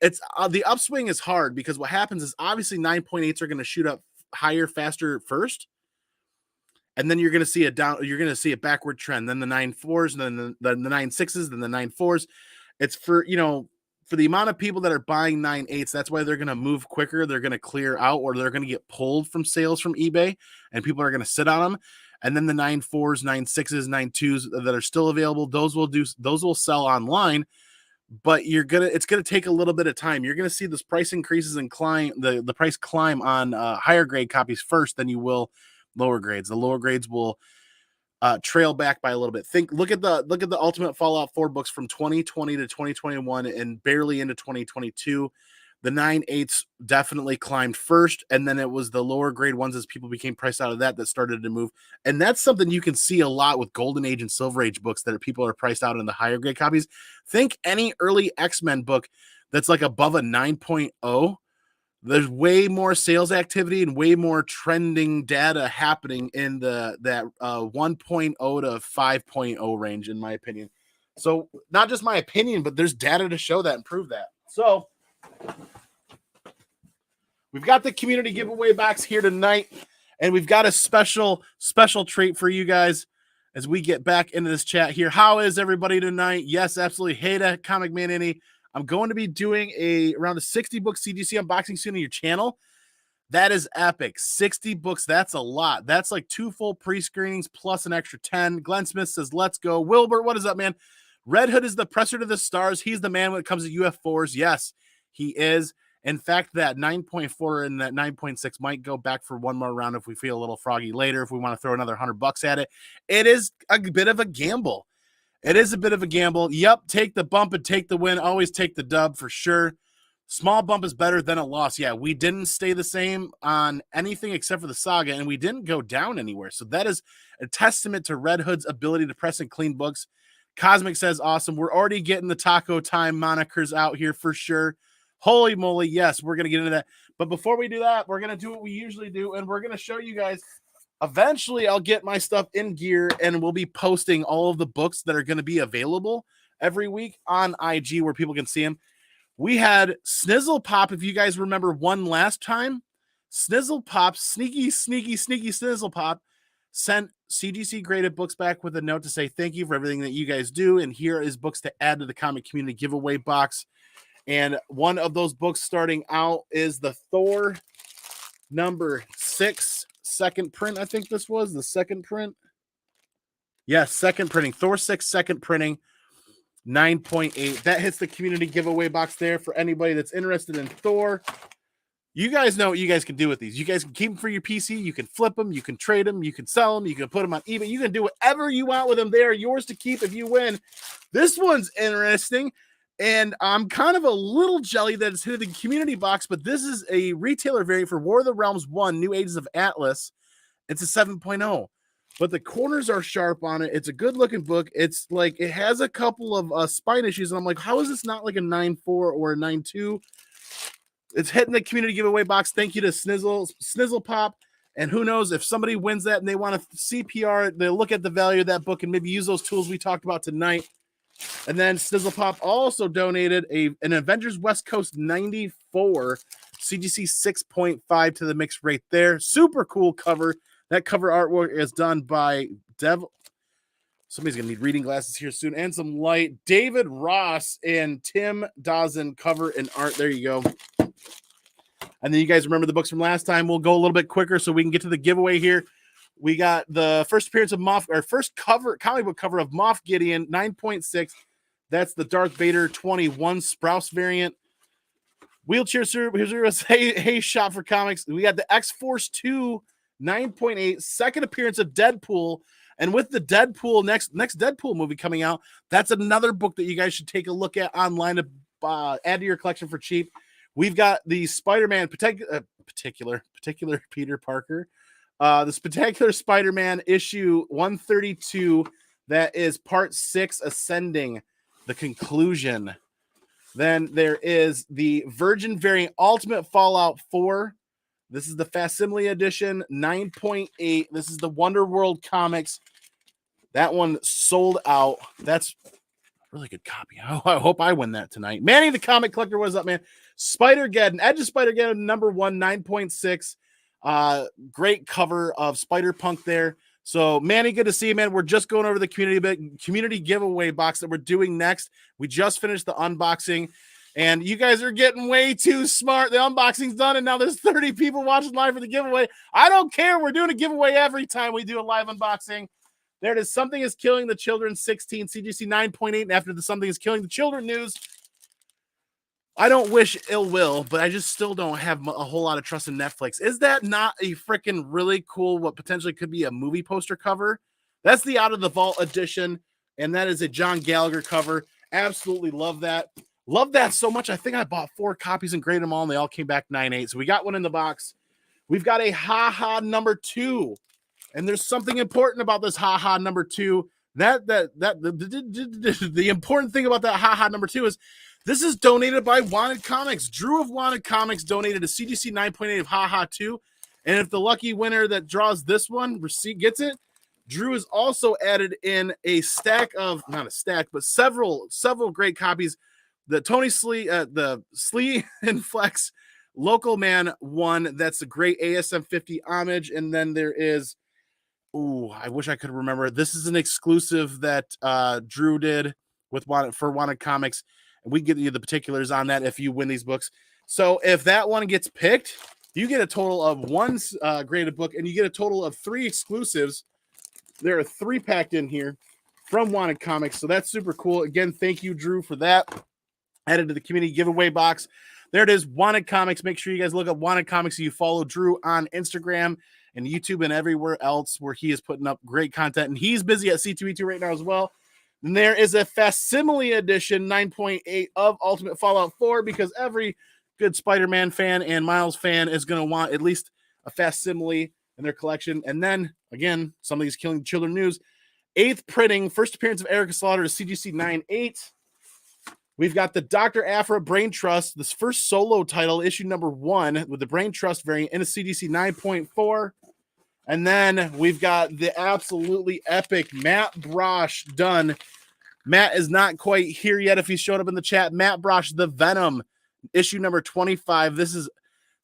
It's the upswing is hard because what happens is obviously 9.8s are going to shoot up higher, faster first. And then you're going to see a backward trend, then the 9.4s, and then the 9.6s, then the 9.4s. It's for the amount of people that are buying 9.8s, that's why they're going to move quicker. They're going to clear out, or they're going to get pulled from sales from eBay, and people are going to sit on them. And then the 9.4s, 9.6s, 9.2s that are still available, those will sell online. But it's going to take a little bit of time. You're going to see this price increases and the price climb on higher grade copies first than you will lower grades. The lower grades will trail back by a little bit. Look at the Ultimate Fallout 4 books from 2020 to 2021 and barely into 2022. The 9/8 definitely climbed first, and then it was the lower grade ones as people became priced out of that started to move. And that's something you can see a lot with Golden Age and Silver Age books that people are priced out in the higher grade copies. Think any early X-Men book that's like above a 9.0. There's way more sales activity and way more trending data happening in that 1.0 to 5.0 range, in my opinion. So not just my opinion, but there's data to show that and prove that. So we've got the community giveaway box here tonight, and we've got a special treat for you guys as we get back into this chat here. How is everybody tonight? Yes, absolutely. Hey to Comic Man Any. I'm going to be doing around a 60 book CGC unboxing soon on your channel. That is epic. 60 books. That's a lot. That's like 2 full pre-screenings plus an extra 10. Glenn Smith says, let's go. Wilbur, what is up, man? Red Hood is the presser to the stars. He's the man when it comes to UF4s. Yes, he is. In fact, that 9.4 and that 9.6 might go back for one more round if we feel a little froggy later, if we want to throw another $100 at it. It is a bit of a gamble. It is a bit of a gamble. Yep, take the bump and take the win. Always take the dub for sure. Small bump is better than a loss. Yeah, we didn't stay the same on anything except for the saga, and we didn't go down anywhere. So that is a testament to Red Hood's ability to press and clean books. Cosmic says, awesome. We're already getting the Taco Time monikers out here for sure. Holy moly, yes, we're going to get into that. But before we do that, we're going to do what we usually do, and we're going to show you guys. Eventually, I'll get my stuff in gear, and we'll be posting all of the books that are going to be available every week on IG where people can see them. We had Snizzle Pop, if you guys remember one last time. Snizzle Pop, sneaky Snizzle Pop, sent CGC graded books back with a note to say thank you for everything that you guys do, and here is books to add to the comic community giveaway box. And one of those books starting out is the Thor number 6 second print. I think this was the second print. Yes, second printing. Thor 6 second printing, 9.8. That hits the community giveaway box there for anybody that's interested in Thor. You guys know what you guys can do with these. You guys can keep them for your PC. You can flip them. You can trade them. You can sell them. You can put them on eBay. You can do whatever you want with them. They are yours to keep if you win. This one's interesting. And I'm kind of a little jelly that it's hit the community box, but this is a retailer variant for War of the Realms 1, New Ages of Atlas. It's a 7.0, but the corners are sharp on it. It's a good looking book. It's like, it has a couple of spine issues. And I'm like, how is this not like a 9.4 or a 9.2? It's hitting the community giveaway box. Thank you to Snizzle Pop. And who knows, if somebody wins that and they want to CPR, they'll look at the value of that book and maybe use those tools we talked about tonight. And then Snizzle Pop also donated an Avengers West Coast 94 CGC 6.5 to the mix right there. Super cool cover. That cover artwork is done by somebody's going to need reading glasses here soon and some light. David Ross and Tim Dawson cover and art. There you go. And then you guys remember the books from last time. We'll go a little bit quicker so we can get to the giveaway here. We got the first appearance of first comic book cover of Moff Gideon, 9.6. That's the Darth Vader 21 Sprouse variant. Wheelchair Super, hey, Shop for Comics. We got the X-Force 2, 9.8, second appearance of Deadpool. And with the Deadpool, next Deadpool movie coming out, that's another book that you guys should take a look at online to add to your collection for cheap. We've got the Spider-Man, particular Peter Parker. The Spectacular Spider-Man issue 132. That is part 6, Ascending, the conclusion. Then there is the Virgin variant Ultimate Fallout 4. This is the facsimile edition, 9.8. This is the Wonder World Comics. That one sold out. That's a really good copy. I hope I win that tonight. Manny the Comic Collector, what is up, man? Spider-Geddon, Edge of Spider-Geddon, number 1, 9.6. Great cover of Spider-Punk there. So, Manny, good to see you, man. We're just going over the community giveaway box that we're doing next. We just finished the unboxing, and you guys are getting way too smart. The unboxing's done, and now there's 30 people watching live for the giveaway. I don't care. We're doing a giveaway every time we do a live unboxing. There it is. Something is Killing the Children 16, CGC 9.8, and after the Something is Killing the Children news, I don't wish ill will, but I just still don't have a whole lot of trust in Netflix. Is that not a freaking really cool, what potentially could be a movie poster cover? That's the Out of the Vault edition, and that is a John Gallagher cover. Absolutely love that. Love that so much. I think I bought 4 copies and graded them all, and they all came back 9.8. So we got one in the box. We've got a haha number 2. And there's something important about this haha number 2. The important thing about that haha number 2 is this is donated by Wanted Comics. Drew of Wanted Comics donated a CGC 9.8 of haha 2. And if the lucky winner that draws this one gets it, Drew has also added in a stack of, not a stack, but several great copies. The Tony Slee, the Slee and Flex Local Man one. That's a great ASM 50 homage. And then there is, I wish I could remember. This is an exclusive that Drew did with Wanted Comics. And we can get you the particulars on that if you win these books. So if that one gets picked, you get a total of 1 graded book, and you get a total of 3 exclusives. There are 3 packed in here from Wanted Comics. So that's super cool. Again, thank you, Drew, for that. Added to the community giveaway box. There it is, Wanted Comics. Make sure you guys look up Wanted Comics. You follow Drew on Instagram and YouTube and everywhere else where he is putting up great content. And he's busy at C2E2 right now as well. And there is a facsimile edition 9.8 of Ultimate Fallout 4 because every good Spider-Man fan and Miles fan is going to want at least a facsimile in their collection. And then, again, some of these Killing Children news. 8th printing, first appearance of Erica Slaughter to CGC 9.8. We've got the Dr. Aphra Brain Trust, this first solo title, issue number 1 with the Brain Trust variant in a CGC 9.4. And then we've got the absolutely epic Matt Brosh done. Matt is not quite here yet if he showed up in the chat. Matt Brosh, The Venom, issue number 25. This is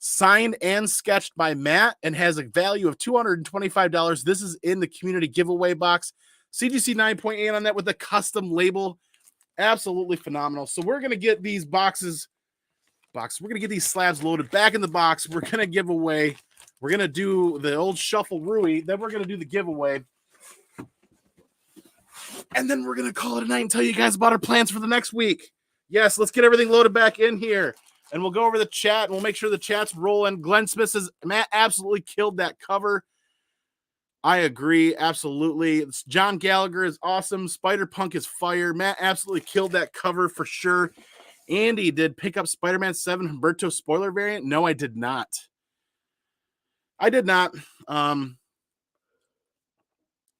signed and sketched by Matt and has a value of $225. This is in the community giveaway box. CGC 9.8 on that with a custom label. Absolutely phenomenal. So we're going to get these boxes. We're going to get these slabs loaded back in the box. We're going to give away. We're going to do the old shuffle Rui. Then we're going to do the giveaway. And then we're going to call it a night and tell you guys about our plans for the next week. Yes, let's get everything loaded back in here. And we'll go over the chat, and we'll make sure the chat's rolling. Glenn Smith says, Matt absolutely killed that cover. I agree, absolutely. John Gallagher is awesome. Spider-Punk is fire. Matt absolutely killed that cover for sure. Andy did pick up Spider-Man 7 Humberto spoiler variant. No, I did not.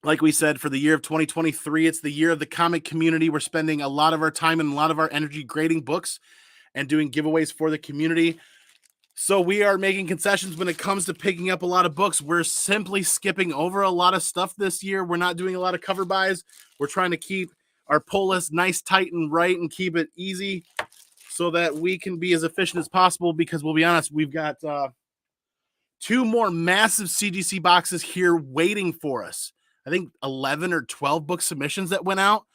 Like we said, for the year of 2023, it's the year of the comic community. We're spending a lot of our time and a lot of our energy grading books and doing giveaways for the community. So we are making concessions when it comes to picking up a lot of books. We're simply skipping over a lot of stuff this year. We're not doing a lot of cover buys. We're trying to keep our pull list nice, tight, and right and keep it easy so that we can be as efficient as possible because we'll be honest, we've got 2 more massive CGC boxes here waiting for us. I think 11 or 12 book submissions that went out.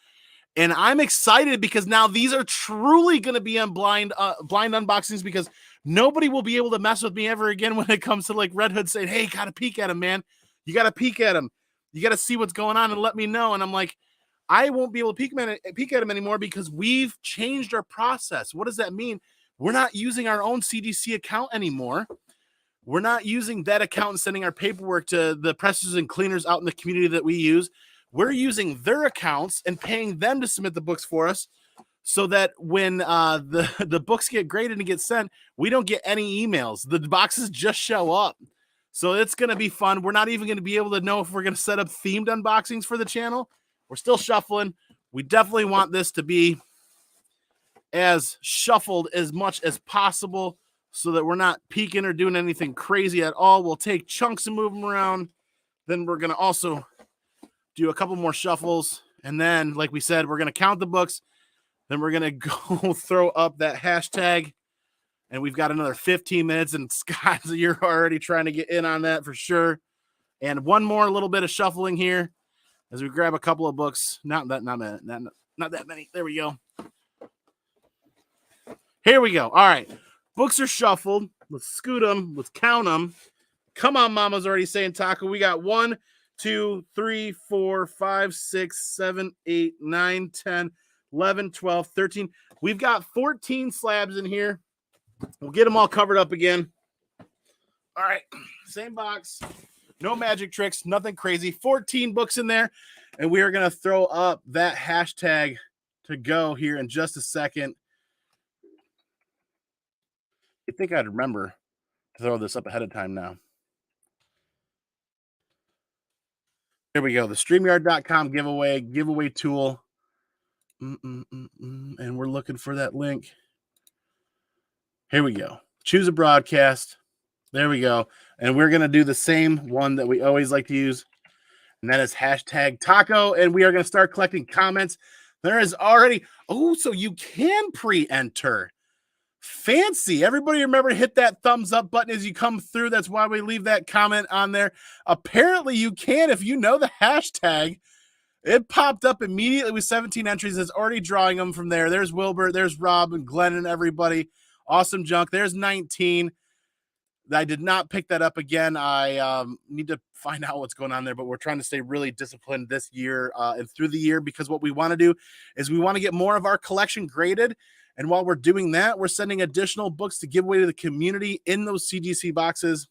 And I'm excited because now these are truly going to be on blind unboxings because nobody will be able to mess with me ever again when it comes to like Red Hood saying, hey, got to peek at him, man. You got to peek at him. You got to see what's going on and let me know. And I'm like, I won't be able to peek at him anymore because we've changed our process. What does that mean? We're not using our own CGC account anymore. We're not using that account and sending our paperwork to the pressers and cleaners out in the community that we use. We're using their accounts and paying them to submit the books for us so that when the books get graded and get sent, we don't get any emails. The boxes just show up. So it's going to be fun. We're not even going to be able to know if we're going to set up themed unboxings for the channel. We're still shuffling. We definitely want this to be as shuffled as much as possible so that we're not peeking or doing anything crazy at all. We'll take chunks and move them around. Then we're going to also do a couple more shuffles. And then, like we said, we're going to count the books. Then we're going to go throw up that hashtag. And we've got another 15 minutes. And Scott, you're already trying to get in on that for sure. And one more little bit of shuffling here as we grab a couple of books. Not that many. There we go. Here we go. All right. Books are shuffled. Let's scoot them. Let's count them. Come on, Mama's already saying taco. We got 1, 2, 3, 4, 5, 6, 7, 8, 9, 10, 11, 12, 13. We've got 14 slabs in here. We'll get them all covered up again. All right. Same box. No magic tricks. Nothing crazy. 14 books in there. And we are going to throw up that hashtag to go here in just a second. I think I'd remember to throw this up ahead of time now. Here we go. The StreamYard.com giveaway tool. And we're looking for that link. Here we go. Choose a broadcast. There we go. And we're going to do the same one that we always like to use. And that is hashtag taco. And we are going to start collecting comments. There is already, so you can pre-enter. Fancy. Everybody remember to hit that thumbs up button as you come through. That's why we leave that comment on there. Apparently you can, if you know the hashtag. It popped up immediately with 17 entries. It's already drawing them from there. There's Wilbur, there's Rob and Glenn and everybody. Awesome junk. There's 19. I did not pick that up again. I need to find out what's going on there, but we're trying to stay really disciplined this year and through the year, because what we want to do is we want to get more of our collection graded. And while we're doing that, we're sending additional books to give away to the community in those CGC boxes.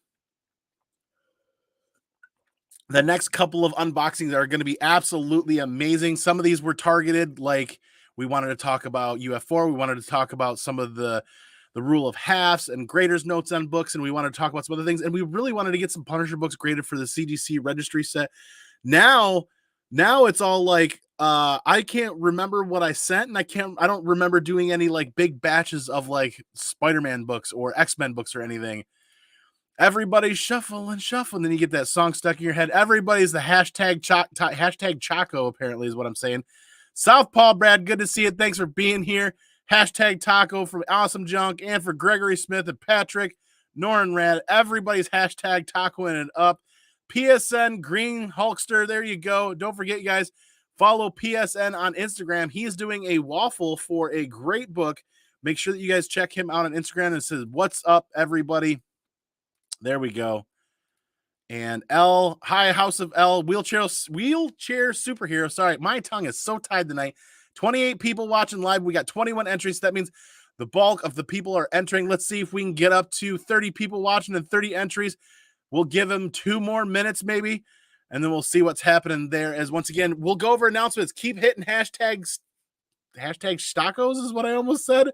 The next couple of unboxings are going to be absolutely amazing. Some of these were targeted, like we wanted to talk about UF4. We wanted to talk about some of the rule of halves and graders notes on books, and we wanted to talk about some other things. And we really wanted to get some Punisher books graded for the CGC registry set. Now it's all like I can't remember what I sent, and I don't remember doing any like big batches of like Spider-Man books or X-Men books or anything. Everybody's shuffle and shuffle, and then you get that song stuck in your head. Everybody's the hashtag Chaco, apparently, is what I'm saying. Southpaw Brad, good to see you. Thanks for being here. Hashtag Taco from Awesome Junk, and for Gregory Smith and Patrick Norenrad. Everybody's hashtag tacoing it up. PSN Green Hulkster, there you go. Don't forget, you guys, follow PSN on Instagram. He is doing a waffle for a great book. Make sure that you guys check him out on Instagram. It says, "What's up, everybody?" There we go. And L, hi, House of L, wheelchair superhero. Sorry, my tongue is so tied tonight. 28 people watching live. We got 21 entries. So that means the bulk of the people are entering. Let's see if we can get up to 30 people watching and 30 entries. We'll give them 2 more minutes maybe, and then we'll see what's happening there. As once again, we'll go over announcements. Keep hitting hashtags. Hashtag Stockos is what I almost said.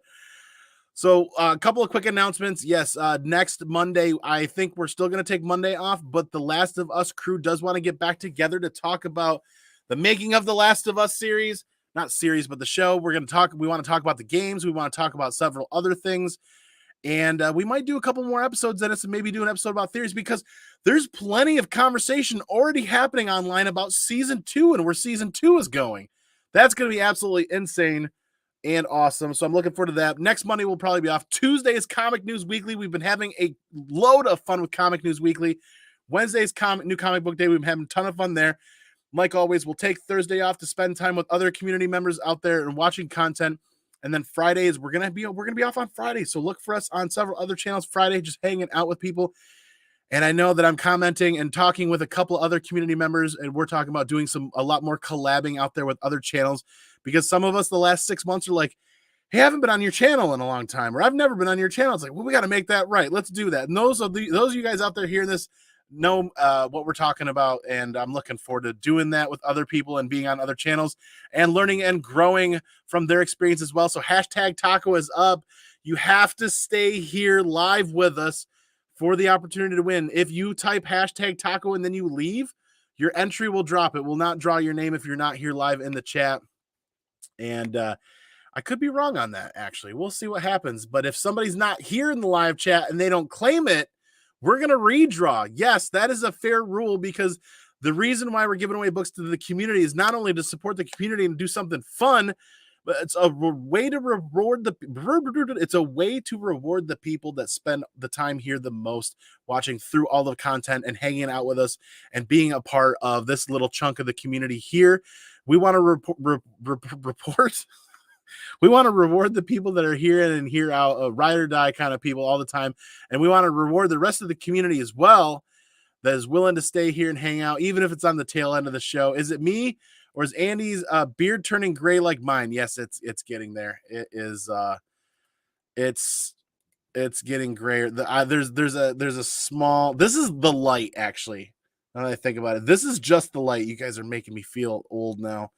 So a couple of quick announcements. Yes, next Monday, I think we're still going to take Monday off, but the Last of Us crew does want to get back together to talk about the making of the Last of Us series. Not series, but the show. We want to talk about the games. We want to talk about several other things. And we might do a couple more episodes in this and maybe do an episode about theories, because there's plenty of conversation already happening online about season 2 and where season 2 is going. That's going to be absolutely insane and awesome. So I'm looking forward to that. Next Monday will probably be off. Tuesday is Comic News Weekly. We've been having a load of fun with Comic News Weekly. Wednesday's New Comic Book Day. We've been having a ton of fun there. Like always, we'll take Thursday off to spend time with other community members out there and watching content. And then Fridays, we're gonna be off on Friday. So look for us on several other channels Friday, just hanging out with people. And I know that I'm commenting and talking with a couple other community members, and we're talking about doing a lot more collabing out there with other channels, because some of us the last 6 months are like, hey, I haven't been on your channel in a long time, or I've never been on your channel. It's like, well, we got to make that right. Let's do that. And those of you guys out there hearing this know what we're talking about, and I'm looking forward to doing that with other people and being on other channels and learning and growing from their experience as well. So hashtag Taco is up. You have to stay here live with us for the opportunity to win. If you type hashtag Taco and then you leave, your entry will drop. It will not draw your name if you're not here live in the chat. And I could be wrong on that, actually. We'll see what happens. But if somebody's not here in the live chat and they don't claim it, we're going to redraw. Yes, that is a fair rule, because the reason why we're giving away books to the community is not only to support the community and do something fun, but it's a way to reward the people that spend the time here the most, watching through all the content and hanging out with us and being a part of this little chunk of the community here. We want to report. We want to reward the people that are here in and here out, ride or die kind of people all the time. And we want to reward the rest of the community as well that is willing to stay here and hang out, even if it's on the tail end of the show. Is it me, or is Andy's beard turning gray like mine? Yes, it's getting there. It is. It's getting grayer. There's a small. This is the light, actually. Now that I think about it, this is just the light. You guys are making me feel old now.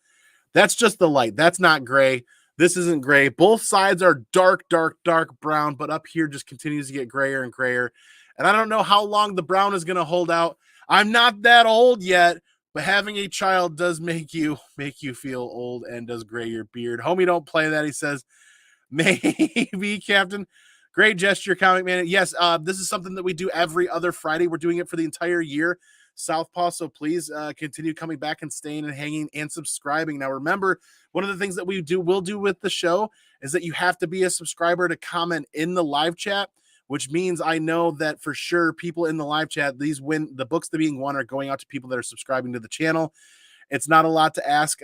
That's just the light. That's not gray. This isn't gray. Both sides are dark, dark, dark brown, but up here just continues to get grayer and grayer. And I don't know how long the brown is going to hold out. I'm not that old yet, but having a child does make you feel old and does gray your beard. Homie, don't play that. He says, maybe, Captain. Great gesture, Comic Man. Yes, this is something that we do every other Friday. We're doing it for the entire year, Southpaw. So please continue coming back and staying and hanging and subscribing. Now, remember, one of the things that will do with the show is that you have to be a subscriber to comment in the live chat, which means I know that for sure people in the live chat, the books that being won are going out to people that are subscribing to the channel. It's not a lot to ask,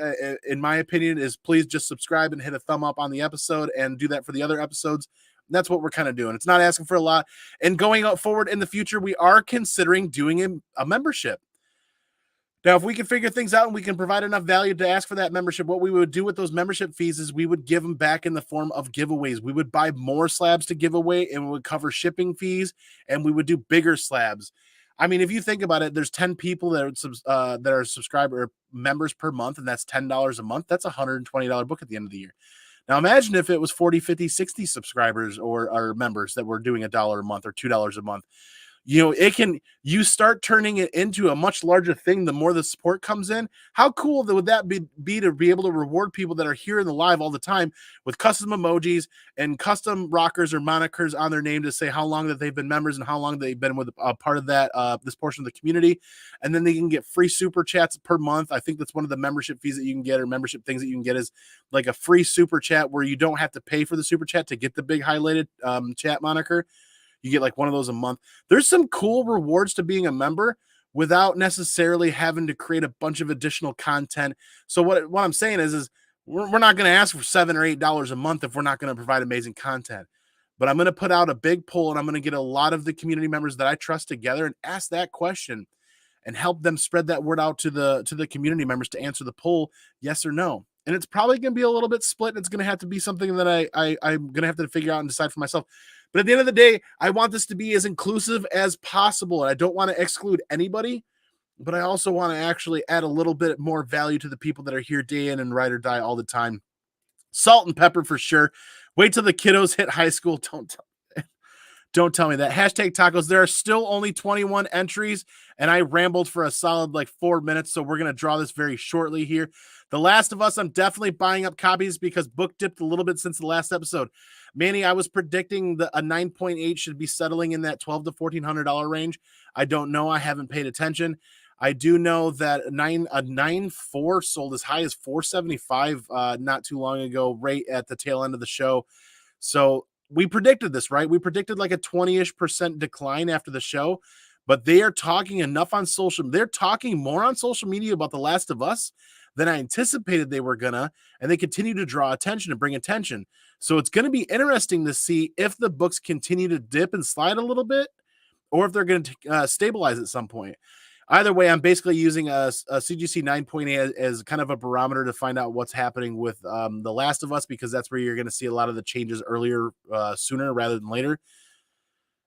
in my opinion, is please just subscribe and hit a thumb up on the episode and do that for the other episodes. That's what we're kind of doing. It's not asking for a lot. And going forward in the future, we are considering doing a membership. Now, if we can figure things out and we can provide enough value to ask for that membership, what we would do with those membership fees is we would give them back in the form of giveaways. We would buy more slabs to give away, and we would cover shipping fees, and we would do bigger slabs. I mean, if you think about it, there's 10 people that are subscriber members per month, and that's $10 a month. That's a $120 book at the end of the year. Now, imagine if it was 40, 50, 60 subscribers or members that were doing $1 a month or $2 a month. You start turning it into a much larger thing the more the support comes in. How cool would that be to be able to reward people that are here in the live all the time with custom emojis and custom rockers or monikers on their name to say how long that they've been members and how long they've been with a part of that this portion of the community. And then they can get free super chats per month. I think that's one of the membership fees that you can get, or membership things that you can get, is like a free super chat where you don't have to pay for the super chat to get the big highlighted chat moniker. You get like one of those a month. There's some cool rewards to being a member without necessarily having to create a bunch of additional content. So what I'm saying is we're not going to ask for $7 or $8 a month if we're not going to provide amazing content. But I'm going to put out a big poll, and I'm going to get a lot of the community members that I trust together and ask that question and help them spread that word out to the community members to answer the poll, yes or no. And it's probably going to be a little bit split. It's going to have to be something that I'm going to have to figure out and decide for myself. But at the end of the day, I want this to be as inclusive as possible. And I don't want to exclude anybody, but I also want to actually add a little bit more value to the people that are here day in and ride or die all the time. Salt and pepper for sure. Wait till the kiddos hit high school. Don't tell me that. Hashtag tacos. There are still only 21 entries, and I rambled for a solid 4 minutes, so we're going to draw this very shortly here. The Last of Us, I'm definitely buying up copies because book dipped a little bit since the last episode. Manny, I was predicting a 9.8 should be settling in that $1,200 to $1,400 range. I don't know. I haven't paid attention. I do know that a 9.4 sold as high as $475 not too long ago, right at the tail end of the show. So we predicted this, right? We predicted like a 20-ish% decline after the show, but they are talking enough on social. They're talking more on social media about The Last of Us than I anticipated they were gonna, and they continue to draw attention and bring attention. So it's going to be interesting to see if the books continue to dip and slide a little bit, or if they're going to stabilize at some point. Either way, I'm basically using a CGC 9.8 as kind of a barometer to find out what's happening with The Last of Us, because that's where you're going to see a lot of the changes earlier, sooner rather than later.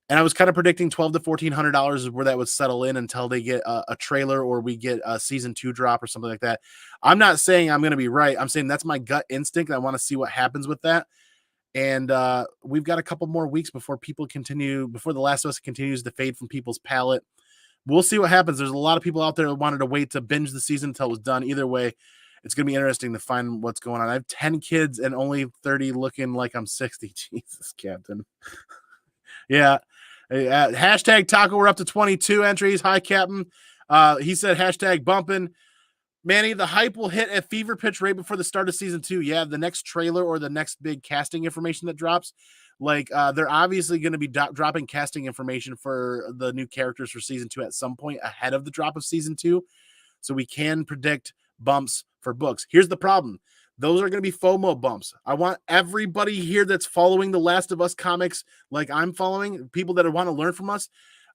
And I was kind of predicting $1,200 to $1,400 is where that would settle in until they get a trailer or we get a season 2 drop or something like that. I'm not saying I'm going to be right. I'm saying that's my gut instinct. I want to see what happens with that. And we've got a couple more weeks before The Last of Us continues to fade from people's palate. We'll see what happens. There's a lot of people out there that wanted to wait to binge the season until it was done. Either way, it's going to be interesting to find what's going on. I have 10 kids and only 30 looking like I'm 60. Jesus, Captain. Yeah. Hashtag taco. We're up to 22 entries. Hi, Captain. He said hashtag bumping. Manny, the hype will hit at fever pitch right before the start of season 2. Yeah, the next trailer or the next big casting information that drops, they're obviously going to be dropping casting information for the new characters for season 2 at some point ahead of the drop of season 2. So we can predict bumps for books. Here's the problem. Those are going to be FOMO bumps. I want everybody here that's following The Last of Us comics like I'm following, people that want to learn from us.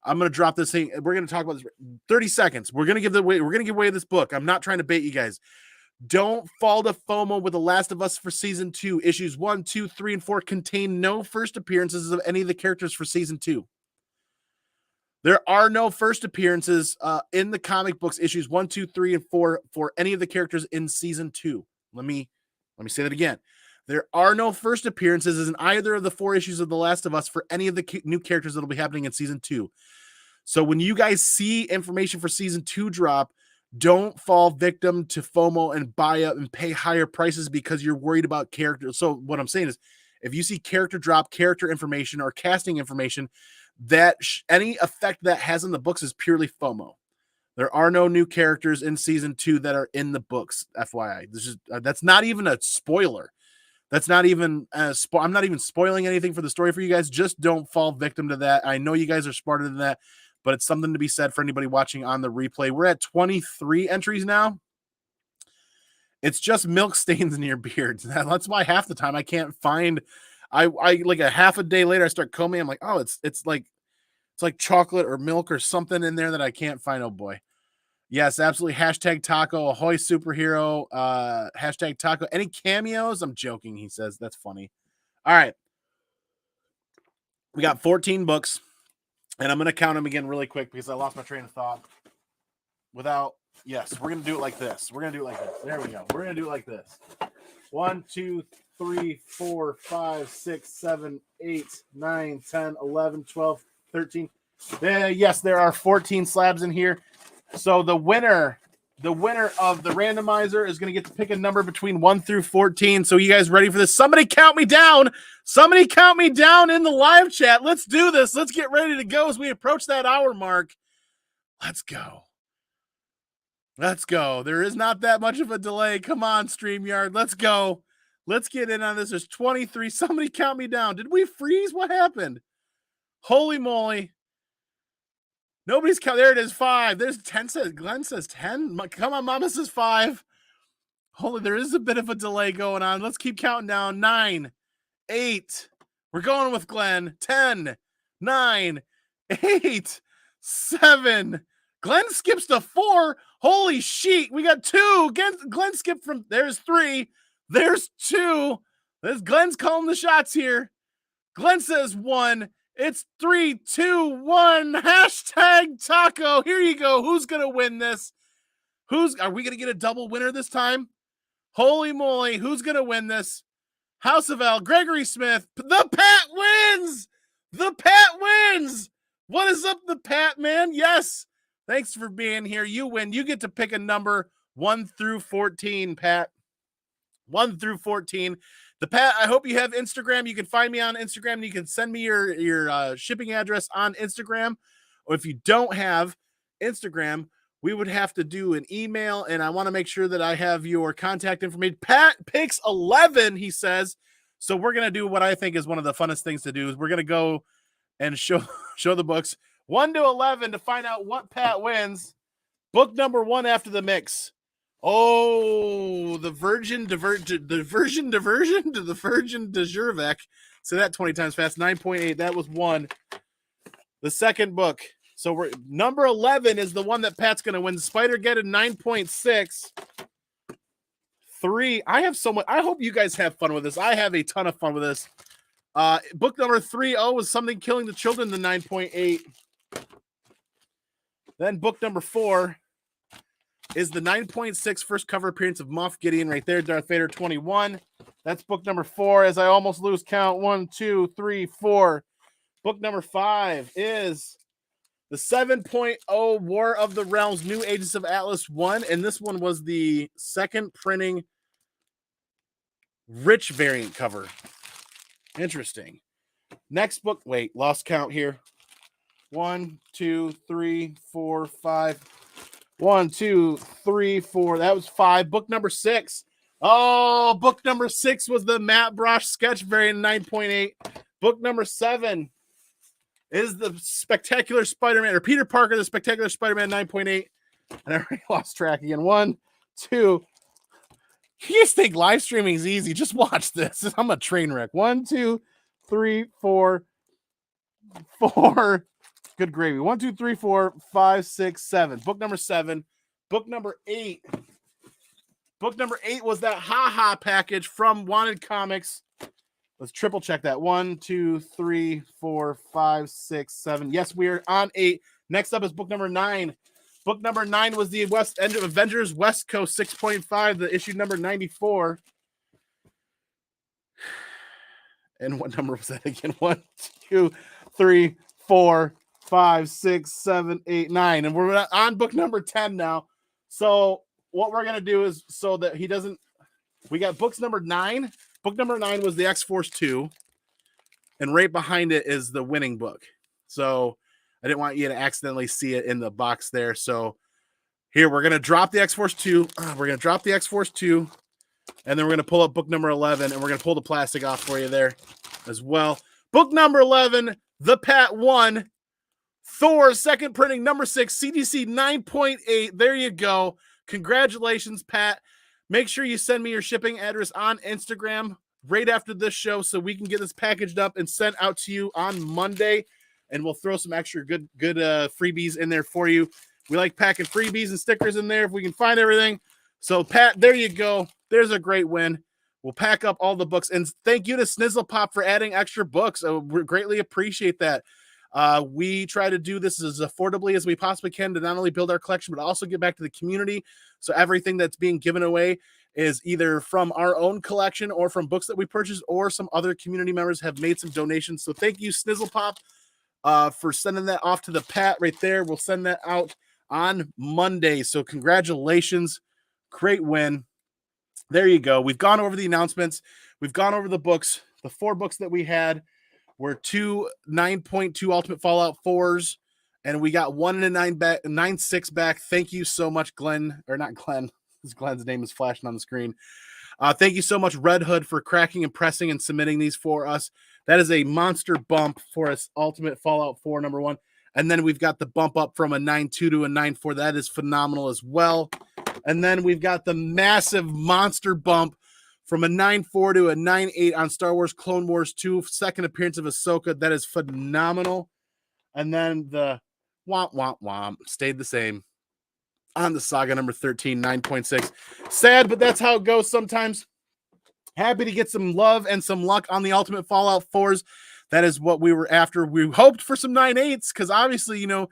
I'm going to drop this thing. We're going to talk about this 30 seconds. We're going to give away this book. I'm not trying to bait you guys. Don't fall to FOMO with The Last of Us for season 2. Issues 1, 2, 3, and 4 contain no first appearances of any of the characters for season 2. There are no first appearances in the comic books, issues 1, 2, 3, and 4 for any of the characters in season 2. Let me say that again. There are no first appearances in either of the 4 issues of The Last of Us for any of the new characters that'll be happening in season 2. So when you guys see information for season 2 drop, don't fall victim to FOMO and buy up and pay higher prices because you're worried about characters. So what I'm saying is, if you see character drop, character information, or casting information, that any effect that has in the books is purely FOMO. There are no new characters in season 2 that are in the books. FYI, that's not even a spoiler. That's not even I'm not even spoiling anything for the story for you guys. Just don't fall victim to that. I know you guys are smarter than that, but it's something to be said for anybody watching on the replay. We're at 23 entries now. It's just milk stains in your beard. That's why half the time I can't find. I like a half a day later I start combing. I'm like, oh, it's like chocolate or milk or something in there that I can't find. Oh boy. Yes, absolutely. Hashtag taco, ahoy superhero. Hashtag taco. Any cameos? I'm joking, he says. That's funny. All right. We got 14 books, and I'm going to count them again really quick because I lost my train of thought. Yes, we're going to do it like this. We're going to do it like this. There we go. We're going to do it like this. 1, 2, 3, 4, 5, 6, 7, 8, 9, 10, 11, 12, 13. Yes, there are 14 slabs in here. So the winner of the randomizer is going to get to pick a number between 1 through 14. So you guys ready for this? Somebody count me down. Somebody count me down in the live chat. Let's do this. Let's get ready to go as we approach that hour mark. Let's go. Let's go. There is not that much of a delay. Come on, StreamYard. Let's go. Let's get in on this. There's 23. Somebody count me down. Did we freeze? What happened? Holy moly. Nobody's count. There it is. 5. There's 10. Glenn says 10. Come on, Mama says 5. Holy, there is a bit of a delay going on. Let's keep counting down. 9, 8. We're going with Glenn. 10, 9, 8, 7. Glenn skips to 4. Holy sheet. We got 2. Glenn skipped from. There's 3. There's 2. Glenn's calling the shots here. Glenn says 1. It's 3, 2, 1. Hashtag taco. Here you go. Who's going to win this? Are we going to get a double winner this time? Holy moly. Who's going to win this? House of L, Gregory Smith. The Pat wins. The Pat wins. What is up, the Pat, man? Yes. Thanks for being here. You win. You get to pick a number 1 through 14, Pat. 1 through 14. The Pat, I hope you have Instagram. You can find me on Instagram, and you can send me your shipping address on Instagram. Or if you don't have Instagram, we would have to do an email, and I want to make sure that I have your contact information. Pat picks 11, he says. So we're going to do what I think is one of the funnest things to do. Is we're going to go and show the books 1 to 11 to find out what Pat wins. Book number 1 after the mix. Oh, the Virgin de Jurvec. Say that 20 times fast. 9.8. That was 1. The second book. So we're number 11 is the one that Pat's going to win. Spider-Geddon 9.6. 3. I have so much. I hope you guys have fun with this. I have a ton of fun with this. Book number 3. Oh, was Something Killing the Children. The 9.8. Then book number 4 is the 9.6 first cover appearance of Moff Gideon right there. Darth Vader 21. That's book number 4. As I almost lose count. 1, 2, 3, 4. Book number 5 is the 7.0 War of the Realms New Agents of Atlas 1. And this one was the second printing rich variant cover. Interesting. Next book. Wait, lost count here. 1, 2, 3, 4, 5. 1, 2, 3, 4. That was 5. Book number 6. Oh, book number 6 was the Matt Brosh sketch variant 9.8. Book number 7 is the Spectacular Spider-Man, or Peter Parker, the Spectacular Spider-Man 9.8. And I already lost track again. 1, 2. You just think live streaming is easy. Just watch this. I'm a train wreck. 1, 2, 3, 4. 4. Good gravy. 1, 2, 3, 4, 5, 6, 7. Book number 7. Book number 8. Book number 8 was that Ha package from Wanted Comics. Let's triple check that. 1, 2, 3, 4, 5, 6, 7. Yes, we are on 8. Next up is book number 9. Book number 9 was the Avengers West Coast 6.5, the issue number 94. And what number was that again? 1, 2, 3, 4, 5, 6, 7, 8, 9. And we're on book number 10 now. So what we're going to do is, so that he doesn't, we got books number 9. Book number 9 was the X-Force 2. And right behind it is the winning book. So I didn't want you to accidentally see it in the box there. So here, we're going to drop the X-Force 2. We're going to drop the X-Force 2. And then we're going to pull up book number 11. And we're going to pull the plastic off for you there as well. Book number 11, The Pat 1. Thor, second printing, number 6, CGC 9.8. There you go. Congratulations, Pat. Make sure you send me your shipping address on Instagram right after this show so we can get this packaged up and sent out to you on Monday. And we'll throw some extra good freebies in there for you. We like packing freebies and stickers in there if we can find everything. So, Pat, there you go. There's a great win. We'll pack up all the books. And thank you to Snizzle Pop for adding extra books. We greatly appreciate that. We try to do this as affordably as we possibly can to not only build our collection, but also give back to the community. So everything that's being given away is either from our own collection or from books that we purchased, or some other community members have made some donations. So thank you, Snizzle Pop, for sending that off to the Pat right there. We'll send that out on Monday. So congratulations. Great win. There you go. We've gone over the announcements. We've gone over the books. The 4 books that we had were 2 9.2 Ultimate Fallout 4s, and we got 1 and a 9.6 back. Thank you so much, Glenn, or not Glenn. Glenn's name is flashing on the screen. Thank you so much, Red Hood, for cracking and pressing and submitting these for us. That is a monster bump for us, Ultimate Fallout 4, number 1. And then we've got the bump up from a 9.2 to a 9.4. That is phenomenal as well. And then we've got the massive monster bump from a 9.4 to a 9.8 on Star Wars Clone Wars 2, second appearance of Ahsoka. That is phenomenal. And then the womp, womp, womp stayed the same on the Saga number 13, 9.6. Sad, but that's how it goes sometimes. Happy to get some love and some luck on the Ultimate Fallout 4s. That is what we were after. We hoped for some 9.8s because obviously, you know,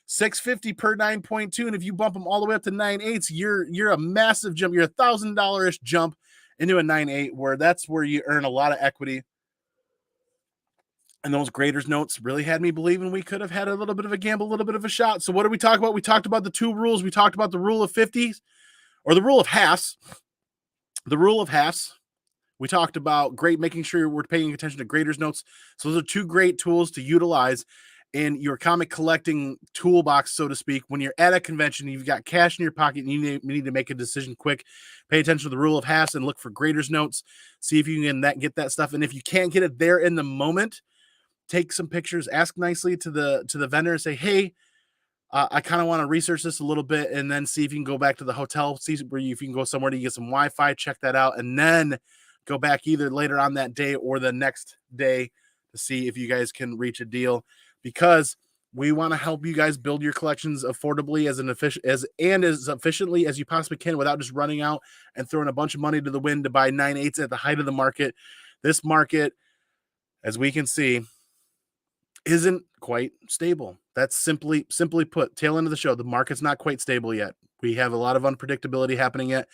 $650 per 9.2, and if you bump them all the way up to 9.8s, you're a massive jump. You're $1,000-ish jump into a 9.8, where that's where you earn a lot of equity. And those graders notes really had me believing we could have had a little bit of a gamble, a little bit of a shot. So what did we talk about? We talked about the 2 rules. We talked about the rule of 50s, or the rule of halves. The rule of halves. We talked about making sure we're paying attention to graders notes. So those are 2 great tools to utilize in your comic collecting toolbox, so to speak. When you're at a convention, you've got cash in your pocket, and you need to make a decision quick. Pay attention to the rule of halves and look for graders notes. See if you can get that stuff. And if you can't get it there in the moment, take some pictures. Ask nicely to the vendor and say, "Hey, I kind of want to research this a little bit," and then see if you can go back to the hotel. See if you can go somewhere to get some Wi-Fi. Check that out, and then go back either later on that day or the next day to see if you guys can reach a deal. Because we want to help you guys build your collections affordably as efficiently as you possibly can, without just running out and throwing a bunch of money to the wind to buy 9.8s at the height of the market. This market, as we can see, isn't quite stable. That's simply put. Tail end of the show, the market's not quite stable yet. We have a lot of unpredictability happening yet.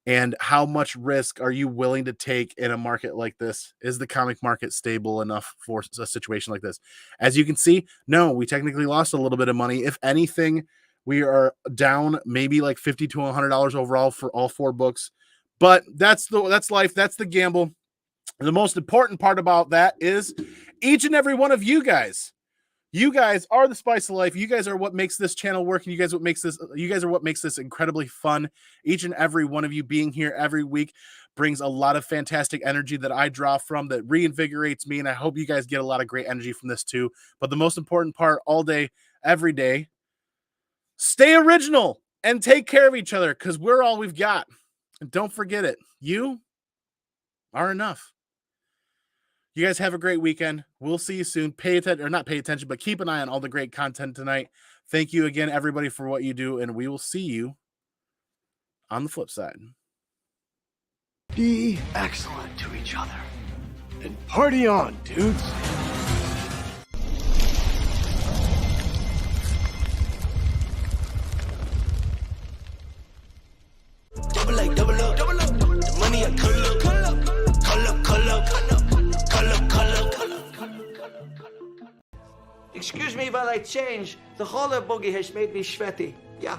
And how much risk are you willing to take in a market like this? Is the comic market stable enough for a situation like this? As you can see, no, we technically lost a little bit of money. If anything, we are down maybe like $50 to $100 overall for all 4 books. But that's life. That's the gamble. The most important part about that is each and every one of you guys. You guys are the spice of life. You guys are what makes this channel work, and you guys are what makes this incredibly fun. Each and every one of you being here every week brings a lot of fantastic energy that I draw from, that reinvigorates me, and I hope you guys get a lot of great energy from this too. But the most important part, all day, every day, stay original and take care of each other, because we're all we've got. And don't forget it. You are enough. You guys have a great weekend. We'll see you soon. Pay attention, or not pay attention, but keep an eye on all the great content tonight. Thank you again, everybody, for what you do, and we will see you on the flip side. Be excellent to each other. And party on, dudes. Double up, double up, double up. The money I call up, call up, call up, call up, call up, call up. while I change, the whole boogie has made me sweaty. Yeah.